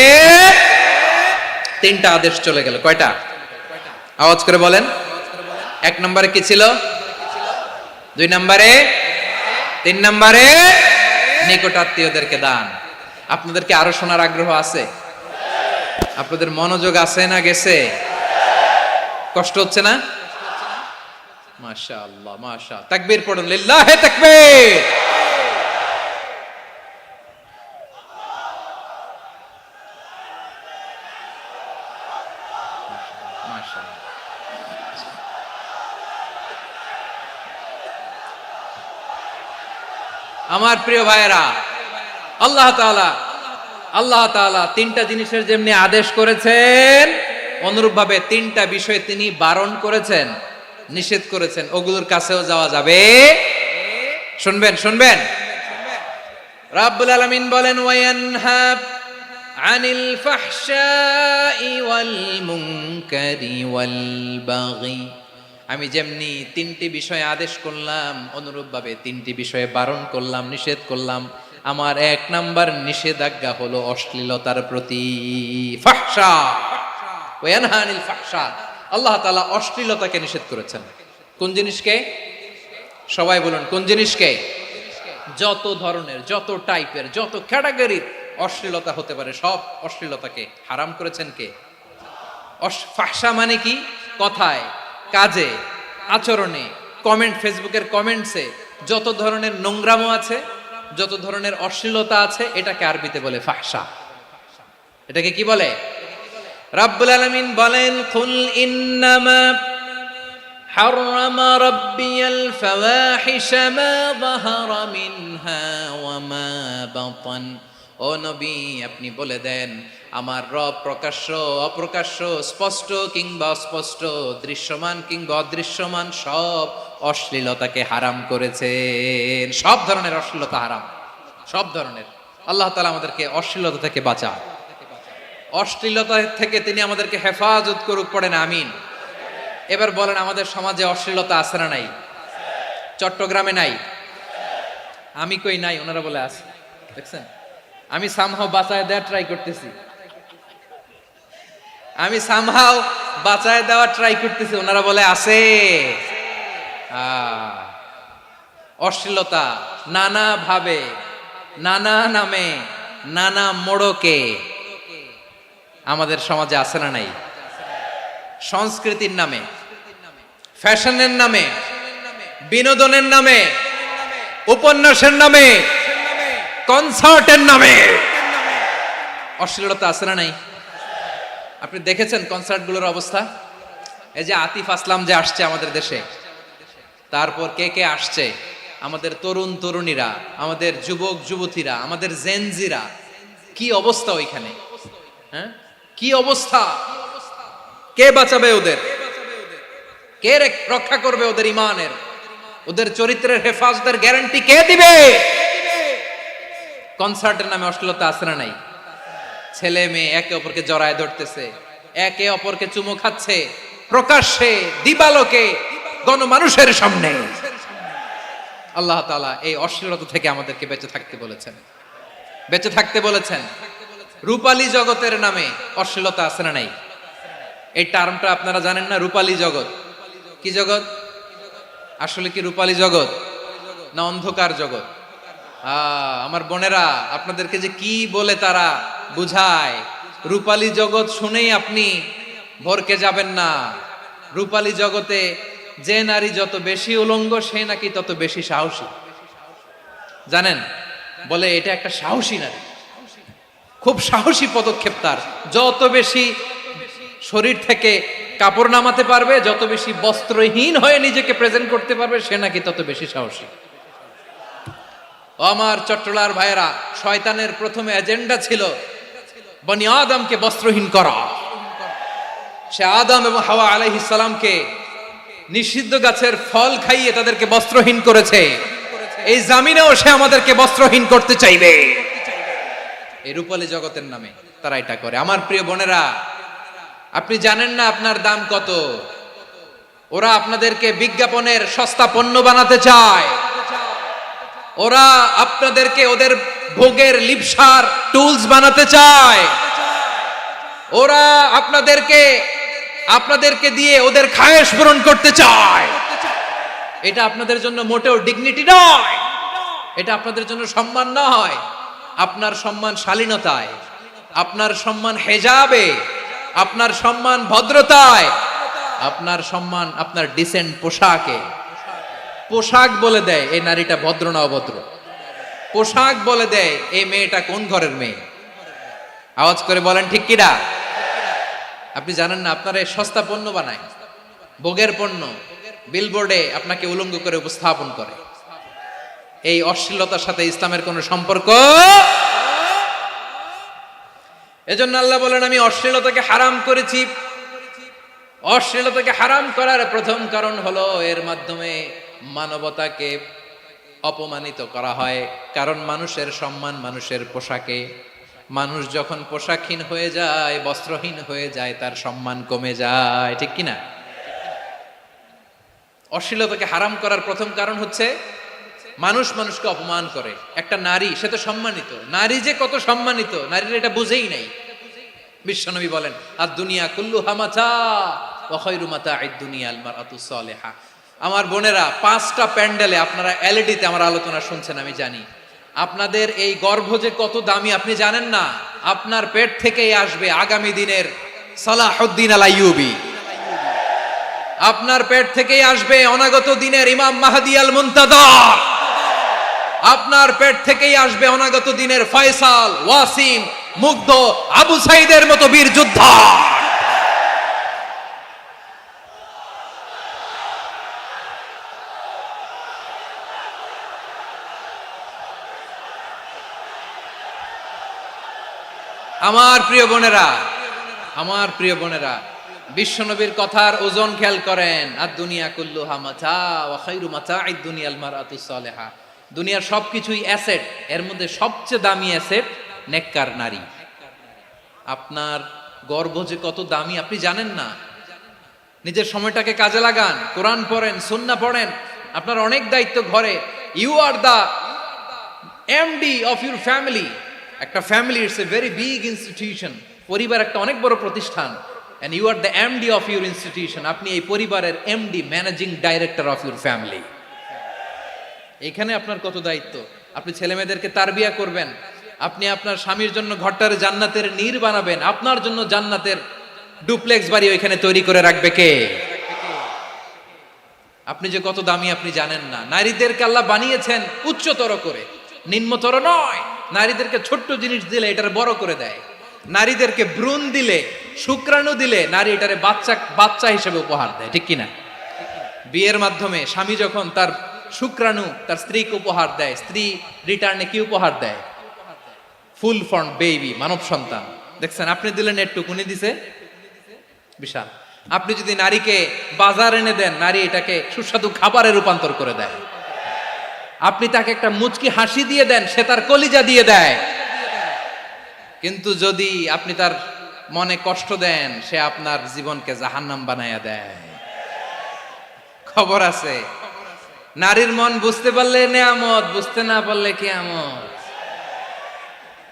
তিনটা আদেশ চলে গেল। কয়টা? আওয়াজ করে বলেন। 1 নম্বরে কি ছিল? 2 নম্বরে, 3 নম্বরে নিকট আত্মীয়দেরকে দান। আপনাদেরকে আরো শোনার আগ্রহ আছে? আপনাদের মনোযোগ আছে না গেছে? কষ্ট হচ্ছে না? মাশাআল্লাহ, মাশাআল্লাহ। তাকবীর পড়ুন, লিল্লাহি তাকবীর। আমার প্রিয় ভাইয়েরা, আল্লাহ তাআলা তিনটা জিনিসের যেমনি আদেশ করেছেন, অনুরূপ ভাবে তিনটা বিষয় তিনি বারণ করেছেন, নিষেধ করেছেন। ওগুলোর কাছেও যাওয়া যাবে। শুনবেন। রাব্বুল আলামিন বলেন, ওয়ায়ানহা আনিল ফাহশাই ওয়াল মুনকারি ওয়াল বাগি। আমি যেমনি তিনটি বিষয়ে আদেশ করলাম, অনুরূপভাবে তিনটি বিষয়ে বারণ করলাম, নিষেধ করলাম। আমার 1 নাম্বার নিষেধাজ্ঞা হলো অশ্লীলতার প্রতি। ফাহশা, ওয়ায়ানহা আনিল ফাহশা। আল্লাহ তাআলা অশ্লীলতাকে নিষেধ করেছেন। কোন জিনিসকে? সবাই বলুন, কোন জিনিসকে? যত ধরনের, যত টাইপের, যত ক্যাটাগরির অশ্লীলতা হতে পারে, সব অশ্লীলতাকে হারাম করেছেন কে? ফাহশা মানে কি? কথায়, কাজে, আচরণে, কমেন্ট, ফেসবুকের কমেন্টসে যত ধরনের নোংরামো আছে, যত ধরনের অশ্লীলতা আছে, এটাকে আরবিতে বলে ফাহশা। এটাকে কি বলে? রাব্বুল আলামিন বলেন, কুল ইন্নামা হারামা রাব্বিয়াল ফাওয়াহিশা মা যাহারা মিনহা ওয়া মা বাতান। ও নবী, আপনি বলে দেন, আমার রব প্রকাশ্য, অপ্রকাশ্য, স্পষ্ট কিংবা অস্পষ্ট, দৃশ্যমান কিংবা অদৃশ্যমান সব অশ্লীলতাকে হারাম করেছেন। সব ধরনের অশ্লীলতা হারাম, সব ধরনের। আল্লাহ তাআলা আমাদেরকে অশ্লীলতা থেকে বাঁচান, অশ্লীলতা থেকে তিনি আমাদেরকে হেফাজত করুক। পড়েন আমিন। এবার বলেন, আমাদের সমাজে অশ্লীলতা আছে না নাই? চট্টগ্রামে নাই? আমি কই নাই, ওনারা বলে আছে। দেখছেন, আমি সামহাও বাঁচায় দেওয়ার ট্রাই করতেছি, ওনারা বলে আছে। অশ্লীলতা নানা ভাবে, নানা নামে, নানা মোড়কে আমাদের সমাজে আছে না নাই? সংস্কৃতির নামে, ফ্যাশনের নামে, বিনোদনের নামে, উপন্যাসের নামে, কনসার্টের নামে অশ্লীলতা আছে না নাই? আপনি দেখেছেন কনসার্টগুলোর অবস্থা? এই যে আতিফ আসলাম যে আসছে আমাদের দেশে, তারপর কে কে আসছে, আমাদের তরুণ তরুণীরা, আমাদের যুবক যুবতীরা, আমাদের জেনজিরা, কি অবস্থা ওইখানে? হ্যাঁ, কি অবস্থা? কে বাঁচাবে ওদের? কে রক্ষা করবে ওদের ইমানের, ওদের চরিত্রের হেফাজতের গ্যারান্টি কে দিবে? কনসার্টের নামে অশ্লীলতা আছে না নাই? ছেলে মেয়ে একে অপরকে জড়ায় ধরতেছে, একে অপরকে চুমো খাচ্ছে প্রকাশ্যে, দিবালোকে, গণমানুষের সামনে। আল্লাহ তাআলা এই অশ্লীলতা থেকে আমাদেরকে বেঁচে থাকতে বলেছেন, বেঁচে থাকতে বলেছেন। রূপালী জগতের নামে অশ্লীলতা আছে না নাই? এই টার্মটা আপনারা জানেন না? রূপালী জগৎ কি জগৎ? আসলে কি রূপালী জগৎ না অন্ধকার জগৎ? আমার বোনেরা, আপনাদেরকে যে কি বলে তারা বুঝায়, রূপালী জগৎ শুনেই আপনি ভরকে যাবেন না। রূপালী জগতে যে নারী যত বেশি উলঙ্গ, সে নাকি তত বেশি সাহসী। জানেন, বলে এটা একটা সাহসী নারী, খুব সাহসী পদক্ষেপ তার। যত বেশি শরীর থেকে কাপড় নামাতে পারবে, যত বেশি বস্ত্রহীন হয়ে নিজেকে প্রেজেন্ট করতে পারবে, সে নাকি তত বেশি সাহসী। আমার চট্টলার ভাইয়েরা, শয়তানের প্রথম এজেন্ডা ছিল বনি আদমকে বস্ত্রহীন করা। সে আদম এবং হাওয়া আলাইহিস সালামকে নিষিদ্ধ গাছের ফল খাইয়ে তাদেরকে বস্ত্রহীন করেছে। এই জামিনেও সে আমাদেরকে বস্ত্রহীন করতে চাইবে। এই রূপালী জগতের নামে তারা এটা করে। আমার প্রিয় বোনেরা, আপনি জানেন না আপনার দাম কত। ওরা আপনাদেরকে বিজ্ঞাপনের সস্তা পণ্য বানাতে চায়। ওরা আপনাদেরকে ওদের ভোগের লিপসার টুলস বানাতে চায়। ওরা আপনাদেরকে দিয়ে ওদের খায়েশ পূরণ করতে চায়। এটা আপনাদের জন্য মোটেও ডিগনিটি নয়, এটা আপনাদের জন্য সম্মান নয়। আপনার সম্মান শালীনতায়, আপনার সম্মান হেজাবে, আপনার সম্মান ভদ্রতায়, আপনার সম্মান আপনার ডিসেন্ট পোশাকে। পোশাক বলে দেয় এই নারীটা ভদ্র না অভদ্র। পোশাক বলে দেয় এই মেয়েটা কোন ঘরের মেয়ে। আওয়াজ করে বলেন ঠিক কিনা? আপনি জানেন না, আপনারা সস্তা পণ্য বানায়, ভোগের পণ্য, বিলবোর্ডে আপনাকে উলঙ্গ করে উপস্থাপন করে। এই অশ্লীলতার সাথে ইসলামের কোনো সম্পর্ক। এজন্য আল্লাহ বলেন, আমি অশ্লীলতাকে হারাম করেছি। অশ্লীলতাকে হারাম করার প্রথম কারণ হলো এর মাধ্যমে মানবতাকে অপমানিত করা হয়। কারণ মানুষের সম্মান মানুষের পোশাকে। মানুষ যখন পোশাকহীন হয়ে যায়, বস্ত্রহীন হয়ে যায়, তার সম্মান কমে যায়, ঠিক কিনা? অশ্লীলতাকে হারাম করার প্রথম কারণ হচ্ছে মানুষ মানুষকে অপমান করে। একটা নারী, সে তো সম্মানিত, নারী যে কত সম্মানিত নারীরা এটা বুঝেই নাই। বিশ্বনবী বলেন, আর দুনিয়া কুল্লুহা মাতা ওয়া খায়রু মাতা'আদ দুনিয়া আল মারআতুস সালিহা। আমার বোনেরা, 5টা প্যান্ডেলে আপনারা এলইডিতে আমার আলোচনা শুনছেন, আমি জানি। আপনাদের এই গর্ভ যে কত দামি আপনি জানেন না। আপনার পেট থেকেই আসবে আগামী দিনের সালাহুদ্দিন আল আইয়ুবী। আপনার পেট থেকেই আসবে অনাগত দিনের ইমাম মাহদী আল মুনতাদর। আপনার পেট থেকেই আসবে অনাগত দিনের ফয়সাল, ওয়াসিম, মুগ্ধ, আবু সাইদের মতো বীর যোদ্ধা। আমার প্রিয় বোনেরা, আমার প্রিয় বোনেরা, বিশ্বনবীর কথার ওজন খেয়াল করেন। আর দুনিয়া কুল্লুহা মাতা ওয়া খায়রু মাতা'আদ দুনিয়াল মারআতুস সালিহা। দুনিয়ার সবকিছুই অ্যাসেট, এর মধ্যে সবচেয়ে দামি অ্যাসেট নেককার নারী। আপনার গর্ভ যে কত দামি আপনি জানেন না। নিজের সময়টাকে কাজে লাগান, কোরআন পড়েন, সুন্নাহ পড়েন। আপনার অনেক দায়িত্ব ঘরে। You are the MD of your family. একটা family it's a very big institution. পরিবার একটা অনেক বড় প্রতিষ্ঠান। and you are the MD of your institution. আপনি এই পরিবারের MD, managing director of your family. এখানে আপনার কত দায়িত্ব। আপনি ছেলে মেয়েদেরকে তারবিয়া করবেন, আপনি আপনার স্বামীর জন্য ঘরটার জান্নাতের নীর বানাবেন, আপনার জন্য জান্নাতের ডুপ্লেক্স বাড়ি ওইখানে তৈরি করে রাখবে কে? আপনি যে কত দামি আপনি জানেন না। নারীদেরকে আল্লাহ বানিয়েছেন উচ্চতর করে, নিম্নতর নয়। নারীদেরকে ছোট্ট জিনিস দিলে এটারে বড় করে দেয়। নারীদেরকে ভ্রূণ দিলে, শুক্রাণু দিলে নারী এটারে বাচ্চা বাচ্চা হিসেবে উপহার দেয়, ঠিক কিনা? বিয়ের মাধ্যমে স্বামী যখন তার শুক্রাণু তার স্ত্রীকে উপহার দেয়, স্ত্রী রিটার্নে কি উপহার দেয়? ফুল ফর্ম বেবি, মানব সন্তান। দেখছেন, আপনি দিলেন একটু, কুনি দিছে বিশাল। আপনি যদি নারীকে বাজার এনে দেন, নারী এটাকে সুস্বাদু খাবারে রূপান্তর করে দেয়। আপনি তাকে একটা মুচকি হাসি দিয়ে দেন, সে তার কলিজা দিয়ে দেয়। কিন্তু যদি আপনি তার মনে কষ্ট দেন, সে আপনার জীবনকে জাহান্নাম বানায়া দেয়। খবর আছে, নারীর মন বুঝতে পারলে নেয়ামত, বুঝতে না পারলে কিয়ামত,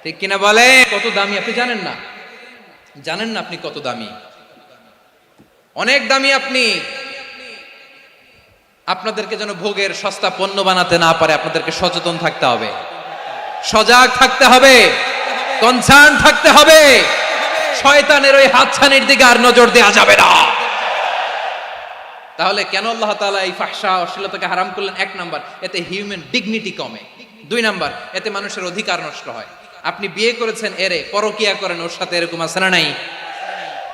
ঠিক কিনা বলে? কত দামি আপনি জানেন না, জানেন না আপনি কত দামি, অনেক দামি আপনি। আপনাদেরকে যেন ভোগের সস্তা পণ্য বানাতে না পারে, আপনাদেরকে সচেতন থাকতে হবে, সজাগ থাকতে হবে, কনসার্ন থাকতে হবে। শয়তানের ওই হাতছানির দিকে আর নজর দেওয়া যাবে না। তাহলে কেন আল্লাহ তাআলা এই ফাহশা অশ্লীলতাকে হারাম করলেন? এক নাম্বার, এতে হিউম্যান ডিগনিটি কমে। দুই নাম্বার, এতে মানুষের অধিকার নষ্ট হয়। আপনি বিয়ে করেছেন, এরে পরকিয়া করেন, ওর সাথে এরকম আছে না নাই?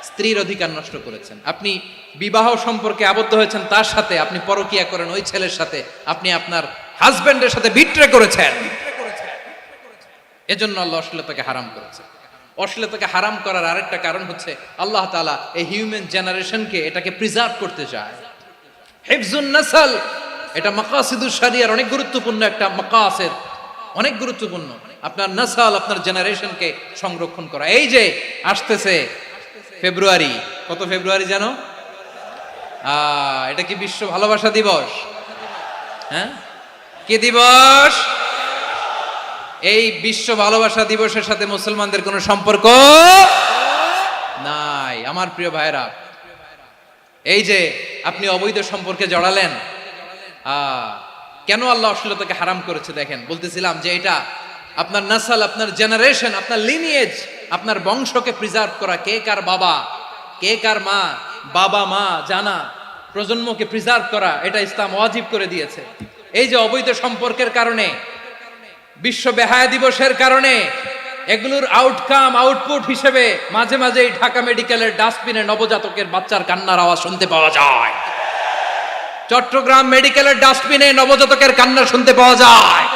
স্ত্রীর অধিকার নষ্ট করেছেন। আপনি বিবাহ সম্পর্কে আবদ্ধ হয়েছেন তার সাথে, আপনি পরকিয়া করেন ওই ছেলের সাথে, আপনি আপনার হাজবেন্ডের সাথে বিট্রে করেছেন। এজন্য আল্লাহ অশ্লীলতাকে হারাম করেছে। অশ্লীলতাকে হারাম করার আরেকটা কারণ হচ্ছে আল্লাহ তাআলা এই হিউম্যান জেনারেশনকে এটাকে প্রিজার্ভ করতে চায়। হিফজুন নাসল, এটা মাকাসিদুশ শরিয়ার অনেক গুরুত্বপূর্ণ একটা মাকাসিদ, অনেক গুরুত্বপূর্ণ। আপনার নাসল, আপনার জেনারেশনকে সংরক্ষণ করা। এই যে আসতেছে ফেব্রুয়ারি, কত ফেব্রুয়ারি জানো? এটা কি বিশ্ব ভালোবাসা দিবস? হ্যাঁ, কি দিবস? এই বিশ্ব ভালোবাসা দিবসের সাথে মুসলমানদের কোনো সম্পর্ক নাই। আমার প্রিয় ভাইরা, এই যে আপনি অবৈধ সম্পর্কে জড়ালেন, কেন আল্লাহ অশ্লীলতাকে হারাম করেছে দেখেন। বলতেছিলাম যে এটা আপনার নাসল, আপনার জেনারেশন, আপনার লিনিয়েজ, আপনার বংশকে প্রিজার্ভ করা। কে কার বাবা, কে কার মা, বাবা মা জানা, প্রজন্মকে প্রিজার্ভ করা, এটা ইসলাম ওয়াজিব করে দিয়েছে। এই যে অবৈধ সম্পর্কের কারণে, বিশ্ব বেহায়া দিবসের কারণে, এগুলোর আউটকাম, আউটপুট হিসেবে মাঝে মাঝে ঢাকা মেডিকেলের ডাস্টবিনে নবজাতকের বাচ্চার কান্নার আওয়াজ শুনতে পাওয়া যায়। চট্টগ্রাম মেডিকেলের ডাস্টবিনে নবজাতকের কান্না শুনতে পাওয়া যায়।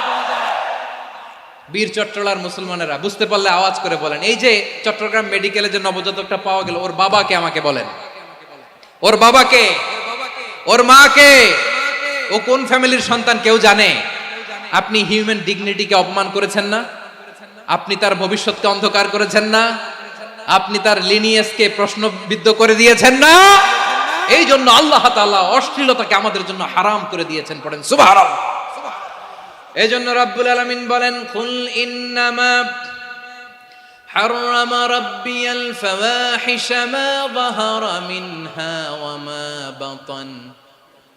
বীর চট্টলার মুসলমানেরা বুঝতে পারলে আওয়াজ করে বলেন, এই যে চট্টগ্রাম মেডিকেলে যে নবজাতকটা পাওয়া গেল, ওর বাবাকে আমাকে বলেন, ওর বাবাকে, ওর মাকে, ও কোন ফ্যামিলির সন্তান কেউ জানে? আপনি হিউম্যান ডিগনিটিকে অপমান করেছেন না? আপনি তার ভবিষ্যৎকে অন্ধকার করেছেন না? আপনি তার লিনিয়েজকে প্রশ্নবিদ্ধ করে দিয়েছেন না? এই জন্য আল্লাহ তাআলা অশ্লীলতাকে আমাদের জন্য হারাম করে দিয়েছেন। পড়েন সুবহানাল্লাহ। এই জন্য রাব্বুল আলামিন বলেন, কুল ইন্নামা হারামা রাব্বিয়াল ফাওয়াহিশা মা যাহারা মিনহা ওয়া মা বাতান।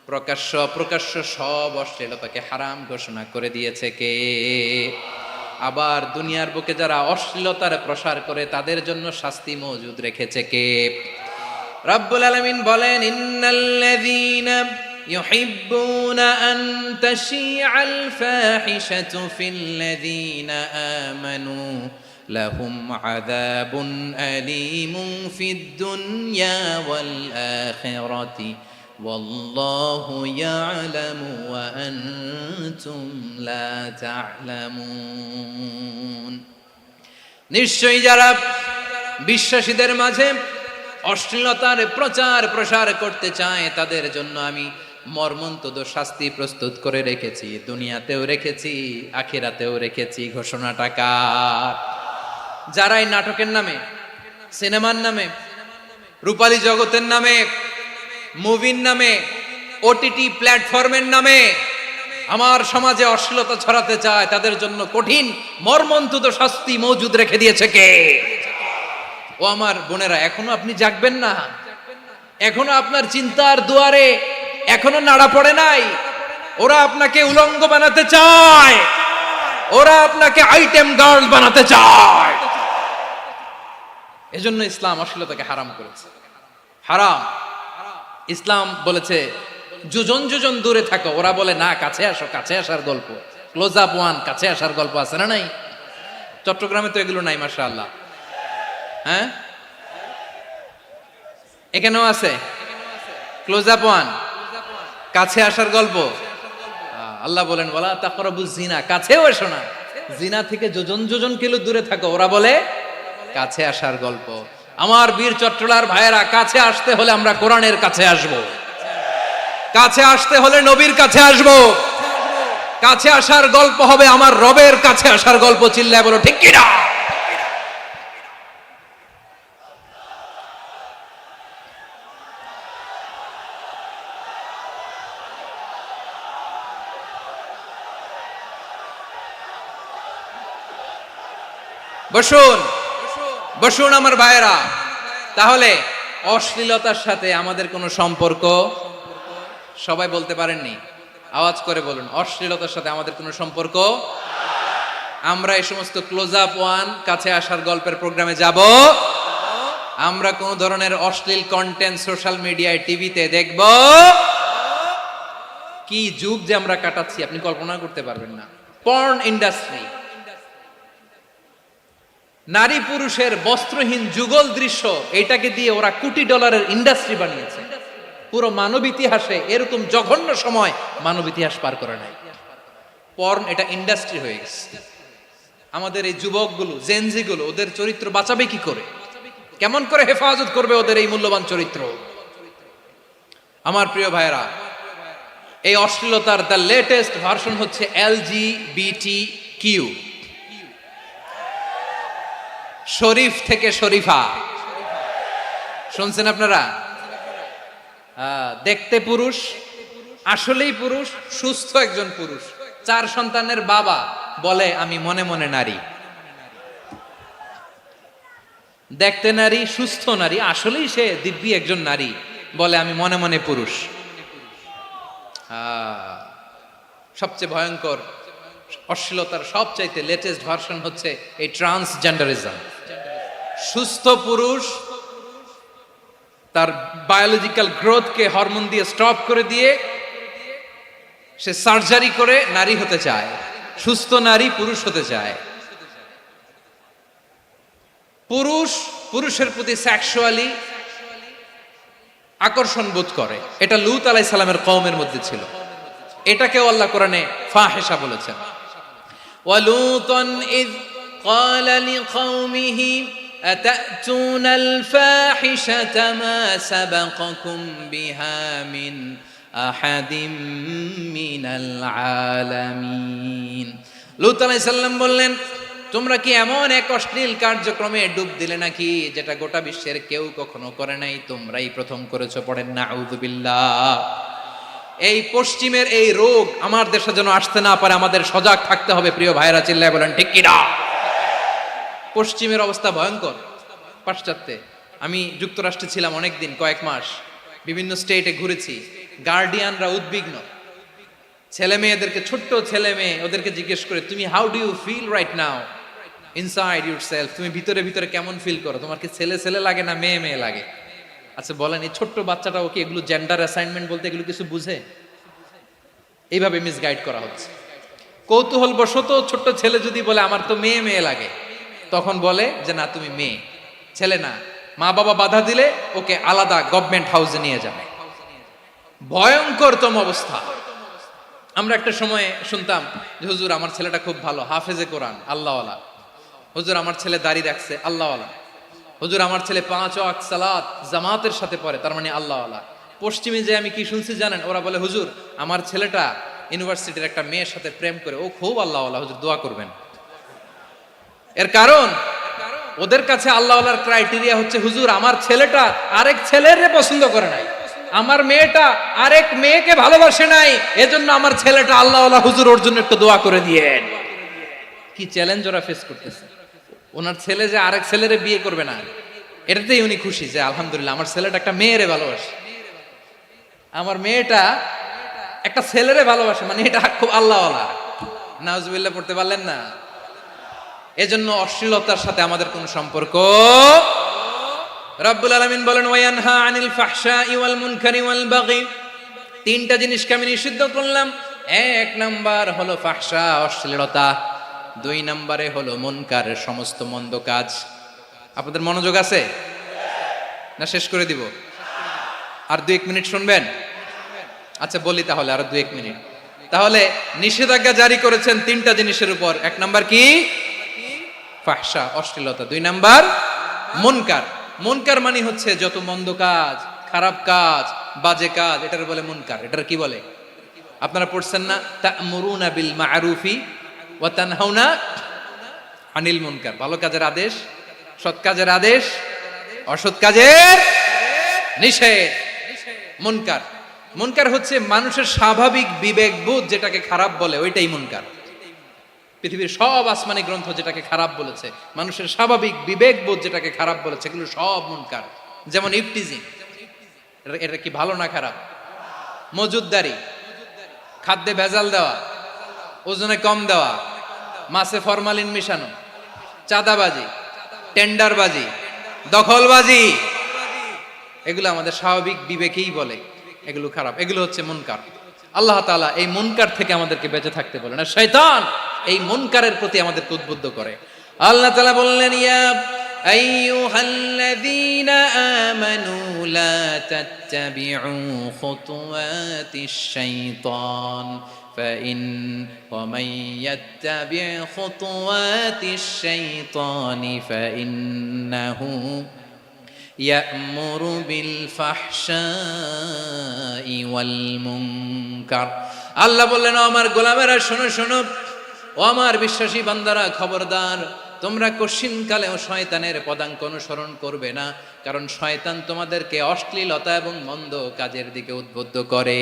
প্রকাশ্য অপ্রকাশ্য সব অশ্লীলতাকে হারাম ঘোষণা করে দিয়েছে কে? আবার দুনিয়ার বুকে যারা অশ্লীলতার প্রসার করে তাদের জন্য শাস্তি মজুদ রেখেছে কে? রাব্বুল আলামিন বলেন, ইন্নাল্লাযীনা ইউহিব্বুনা আন তাশিআল ফাহিশাতু ফিল্লাযীনা আমানু লাহুম আযাবুন আলীমুন ফিদ দুনিয়া ওয়াল আখিরাতি ওয়াল্লাহু ইয়ালামু ওয়া আনতুম লা তা'লামুন। নিশ্চয়ই যারা বিশ্বাসীদের মাঝে অশ্লীলতার প্রচার প্রসার করতে চায় তাদের জন্য আমি মর্মন্তুদ শাস্তি প্রস্তুত করে রেখেছি, দুনিয়াতেও রেখেছি, আখিরাতেও রেখেছি। ঘোষণাটা কার? যারা এই নাটকের নামে, সিনেমার নামে, রূপালী জগতের নামে, মুভির নামে, ওটিটি প্ল্যাটফর্মের নামে আমার সমাজে অশ্লীলতা ছড়াতে চায় তাদের জন্য কঠিন মর্মন্তুদ শাস্তি মজুদ রেখে দিয়েছে কে? ও আমার বোনেরা, এখনো আপনি জাগবেন না? এখনো আপনার চিন্তার দুয়ারে এখনো নাড়া পড়ে নাই? ওরা আপনাকে উলঙ্গ বানাতে চায়, ওরা আপনাকে আইটেম গার্ল বানাতে চায়। এজন্য ইসলাম অশ্লীলতাকে হারাম করেছে। হারাম। ইসলাম বলেছে যোজন যোজন দূরে থাকো, ওরা বলে না কাছে আসো, কাছে আসার গল্প, ক্লোজ আপ ওয়ান, কাছে আসার গল্প আছে না নাই? চট্টগ্রামে তো এগুলো নাই মাশাআল্লাহ। হ্যাঁ, এখানেও আছে ক্লোজ আপ ওয়ান, কাছে আসার গল্প। আল্লাহ বলেন ওয়ালা তাকরাবুজ জিনা, কাছেও এসো না, জিনা থেকে যোজন যোজন কিলো দূরে থাকো, ওরা বলে কাছে আসার গল্প। আমার বীর চট্টলার ভাইয়েরা, কাছে আসতে হলে আমরা কোরআনের কাছে আসব, কাছে আসতে হলে নবীর কাছে আসব, কাছে আসার গল্প হবে আমার রবের কাছে আসার গল্প। চিল্লায় বলো ঠিক কিনা? বসুন বসুন আমার ভাইয়েরা। তাহলে অশ্লীলতার সাথে আমাদের কোনো সম্পর্ক? সবাই বলতে পারেননি, আওয়াজ করে বলুন, অশ্লীলতার সাথে আমাদের কোনো সম্পর্ক? আমরা এই সমস্ত ক্লোজ আপ ওয়ান, কাছে আসার গল্পের প্রোগ্রামে যাব? আমরা কোন ধরনের অশ্লীল কন্টেন্ট সোশ্যাল মিডিয়ায়, টিভিতে দেখব? কি যুগ যে আমরা কাটাচ্ছি আপনি কল্পনা করতে পারবেন না। পর্ন ইন্ডাস্ট্রি, নারী পুরুষের বস্ত্রহীন যুগল দৃশ্য, এটাকে দিয়ে ওরা কোটি ডলারের ইন্ডাস্ট্রি বানিয়েছে। পুরো মানব ইতিহাসে এরকম জঘন্য সময় মানব ইতিহাস পার করে নাই। পর্ন এটা ইন্ডাস্ট্রি হয়ে গেছে। আমাদের এই যুবকগুলো, জেনজিগুলো, ওদের চরিত্র বাঁচাবে কি করে? কেমন করে হেফাজত করবে ওদের এই মূল্যবান চরিত্র? আমার প্রিয় ভাইরা, এই অশ্লীলতার দ্য লেটেস্ট ভার্সন হচ্ছে LGBTQ, শরীফ থেকে শরীফা। শুনছেন আপনারা? দেখতে পুরুষ, আসলেই পুরুষ, সুস্থ একজন পুরুষ, 4 সন্তানের বাবা, বলে আমি মনে মনে নারী। দেখতে নারী, সুস্থ নারী, আসলেই সে দিব্যি একজন নারী, বলে আমি মনে মনে পুরুষ। সবচেয়ে ভয়ঙ্কর অশ্লীলতার সবচাইতে লেটেস্ট ভার্সন হচ্ছে এই ট্রান্সজেন্ডারিজম। সুস্থ পুরুষ তার বায়োলজিক্যাল গ্রোথকে হরমোন দিয়ে স্টপ করে দিয়ে সে সার্জারি করে নারী হতে চায়, সুস্থ নারী পুরুষ হতে চায়। পুরুষ পুরুষের প্রতি সেক্সুয়ালি আকর্ষণ বোধ করে, এটা লূত আলাইহিস সালামের কওমের মধ্যে ছিল। এটাকেও আল্লাহ কোরআনে ফাহিশা বলেছেন। ওয়ালুতান ইয ক্বালা লিকাওমিহি আতাতুনাল ফাহিশাতা মা সাবাকাকুম বিহা মিন আহাদিম মিনাল আলামিন। লূত আলাইহিস সালাম বললেন, তোমরা কি এমন এক অশ্লীল কার্যক্রমে ডুব দিলে নাকি যেটা গোটা বিশ্বের কেউ কখনো করে নাই, তোমরাই প্রথম করেছো? পড়েন নাউযুবিল্লাহ। এই পশ্চিমের এই রোগ আমার দেশে যেন আসতে না পারে, আমাদের সজাগ থাকতে হবে। প্রিয় ভাইরা, চিল্লায় বলেন ঠিক কিনা? পশ্চিমের অবস্থা ভয়ঙ্কর। পাশ্চাত্যে, আমি যুক্তরাষ্ট্রে ছিলাম অনেকদিন, কয়েক মাস, বিভিন্ন স্টেটে ঘুরেছি। গার্ডিয়ানরা উদ্বিগ্ন, ছেলে মেয়েদেরকে, ছোট্ট ছেলে মেয়ে, ওদেরকে জিজ্ঞেস করে, তুমি how do you feel right now inside yourself? তুমি ভিতরে ভিতরে কেমন ফিল করো? তোমার কি ছেলে ছেলে লাগে না মেয়ে মেয়ে লাগে? আচ্ছা বলেন, এই ছোট্ট বাচ্চাটাও কি এগুলো জেন্ডার অ্যাসাইনমেন্ট বলতে এগুলো কিছু বুঝে? এইভাবে মিসগাইড করা হচ্ছে। কৌতূহল বশত ছোট্ট ছেলে যদি বলে আমার তো মেয়ে মেয়ে লাগে, তখন বলে যে না তুমি মেয়ে, ছেলে না। মা বাবা বাধা দিলে ওকে আলাদা গভর্নমেন্ট হাউসে নিয়ে যাবে। ভয়ঙ্করতম অবস্থা। আমরা একটা সময়ে শুনতাম যে হুজুর আমার ছেলেটা খুব ভালো, হাফেজে কোরআন, আল্লাহওয়ালা। হুজুর আমার ছেলে দাড়ি রাখছে, আল্লাহওয়ালা। হুজুর আমার ছেলে 5 ওয়াক্ত সালাত জামাতের সাথে পড়ে, তার মানে আল্লাহওয়ালা। পশ্চিমে যে আমি কি শুনছি জানেন? ওরা বলে হুজুর আমার ছেলেটা ইউনিভার্সিটির একটা মেয়ের সাথে প্রেম করে, ও খুব আল্লাহওয়ালা, হুজুর দোয়া করবেন। এর কারণ ওদের কাছে আল্লাহওয়ালার ক্রাইটেরিয়া হচ্ছে হুজুর আমার ছেলেটা আরেক ছেলের পছন্দ করে নাই, আমার মেয়েটা আরেক মেয়েকে ভালোবাসে নাই, এজন্য আমার ছেলেটা আল্লাহওয়ালা, হুজুর ওর জন্য একটু দোয়া করে দিয়েন। কি চ্যালেঞ্জ ওরা ফেস করতেছে। ওনার ছেলে যে আরেক ছেলেরে বিয়ে করবে না, এটাতেই উনি খুশি যে আলহামদুলিল্লাহ আমার ছেলেটা একটা মেয়েরে ভালোবাসে, আমার মেয়েটা একটা ছেলেরে ভালোবাসে, মানে এটা খুব আল্লাহওয়ালা। নাউজুবিল্লাহ পড়তে পারলেন না? এজন্য অশ্লীলতার সাথে আমাদের কোন সম্পর্ক। রব্বুল আলামিন বলেন ওয়ায়ানহা আনিল ফাহশাই ওয়াল মুনকারি ওয়াল বাগি তিনটা জিনিসকে আমি নিষিদ্ধ করলাম। এক নাম্বার হলো ফাহশা, অশ্লীলতা। দুই নাম্বারে হলো মুনকার, সমস্ত মন্দ কাজ। আপনাদের মনোযোগ আছে না? শেষ করে দিব? আর 2-1 মিনিট শুনবেন? আচ্ছা বলি তাহলে, আর 2-1 মিনিট। তাহলে নিষেধাজ্ঞা জারি করেছেন তিনটা জিনিসের উপর। এক নাম্বার কি? ফাহশা, অশ্লীলতা। দুই নাম্বার মুনকার। মুনকার মানে হচ্ছে যত মন্দ কাজ, খারাপ কাজ, বাজে কাজ, এটার বলে মুনকার। এটার কি বলে? আপনারা পড়ছেন না, তা'মুরুনা বিল মা'রুফি ওয়া তানহাউনা আনিল মুনকার। ভালো কাজের আদেশ, সৎ কাজের আদেশ, অসৎ কাজের নিষেধ। মুনকার, মুনকার হচ্ছে মানুষের স্বাভাবিক বিবেকবোধ যেটাকে খারাপ বলে, ওইটাই মুনকার। পৃথিবীর সব আসমানি গ্রন্থ যেটাকে খারাপ বলেছে, মানুষের স্বাভাবিক বিবেকবোধ যেটাকে খারাপ বলেছে, এগুলো সব মুনকার। যেমন ইফটিজিং, এটা কি ভালো না খারাপ? মজুদদারি, খাদ্যে ভেজাল দেওয়া, ওজনে কম দেওয়া, মাছে ফরমালিন মিশানো, চাঁদাবাজি, টেন্ডারবাজি, দখলবাজি, এগুলো আমাদের স্বাভাবিক বিবেকেই বলে এগুলো খারাপ, এগুলো হচ্ছে মুনকার। আল্লাহ তাআলা এই মুনকার থেকে আমাদেরকে বেঁচে থাকতে বলেন, আর শয়তান এই মুনকারের প্রতি আমাদেরকে উদ্বুদ্ধ করে। আল্লাহ তাআলা বললেন, ইয়া আইয়ুহাল্লাযীনা আমানু লা তাত্তাবিউ খুতুওয়াতিশ শাইতান ফাইন ওয়া মান ইয়াত্তাবি' খুতুওয়াতিশ শাইতানি ফাইন্নাহু ইয়া'মুরু বিল ফাহশাই ওয়াল মুনকার। আল্লাহ বললেন, আমার গোলামেরা শোনো শোনো, ও আমার বিশ্বাসী বান্দারা খবরদার, তোমরা কশিনকালেও শয়তানের পদাঙ্ক অনুসরণ করবে না, কারণ শয়তান তোমাদেরকে অশ্লীলতা এবং মন্দ কাজের দিকে উদ্বুদ্ধ করে।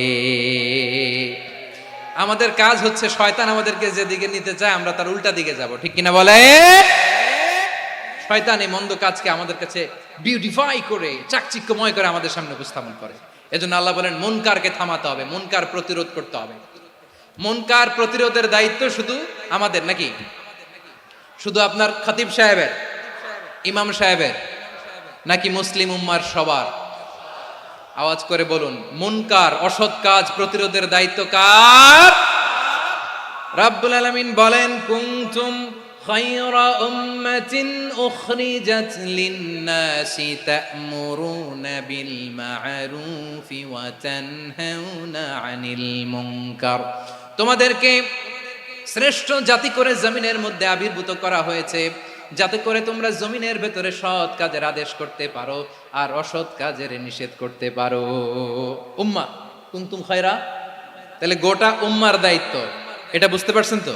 আমাদের কাজ হচ্ছে শয়তান আমাদেরকে যেদিকে নিতে চায় আমরা তার উল্টা দিকে যাব, ঠিক কিনা বলে? শয়তান এই মন্দ কাজকে আমাদের কাছে বিউটিফাই করে, চাকচিক্যময় করে আমাদের সামনে উপস্থাপন করে। এজন্য আল্লাহ বলেন মুনকারকে থামাতে হবে, মুনকার প্রতিরোধ করতে হবে। মুনকার প্রতিরোধের দায়িত্ব শুধু আমাদের নাকি? শুধু আপনার খতিব সাহেবের, ইমাম সাহেবের, নাকি মুসলিম উম্মার সবার? আওয়াজ করে বলুন, মুনকার, অসৎ কাজ প্রতিরোধের দায়িত্ব কার? রাব্বুল আলামিন বলেন, কুনতুম খায়রা উম্মাতিন উখরিজাত লিন-নাসি তা'মুরুনা বিল মা'রুফি ওয়া তানহাউনা আনিল মুনকার। তোমাদেরকে শ্রেষ্ঠ জাতি করে জমিনের মধ্যে আবির্ভূত করা হয়েছে, যাতে করে তোমরা জমিনের ভেতরে সৎ কাজের আদেশ করতে পারো আর অসৎ কাজের নিষেধ করতে পারো। উম্মাহ কুনতুম খায়রা, তাহলে গোটা উম্মার দায়িত্ব, এটা বুঝতে পারছেন তো?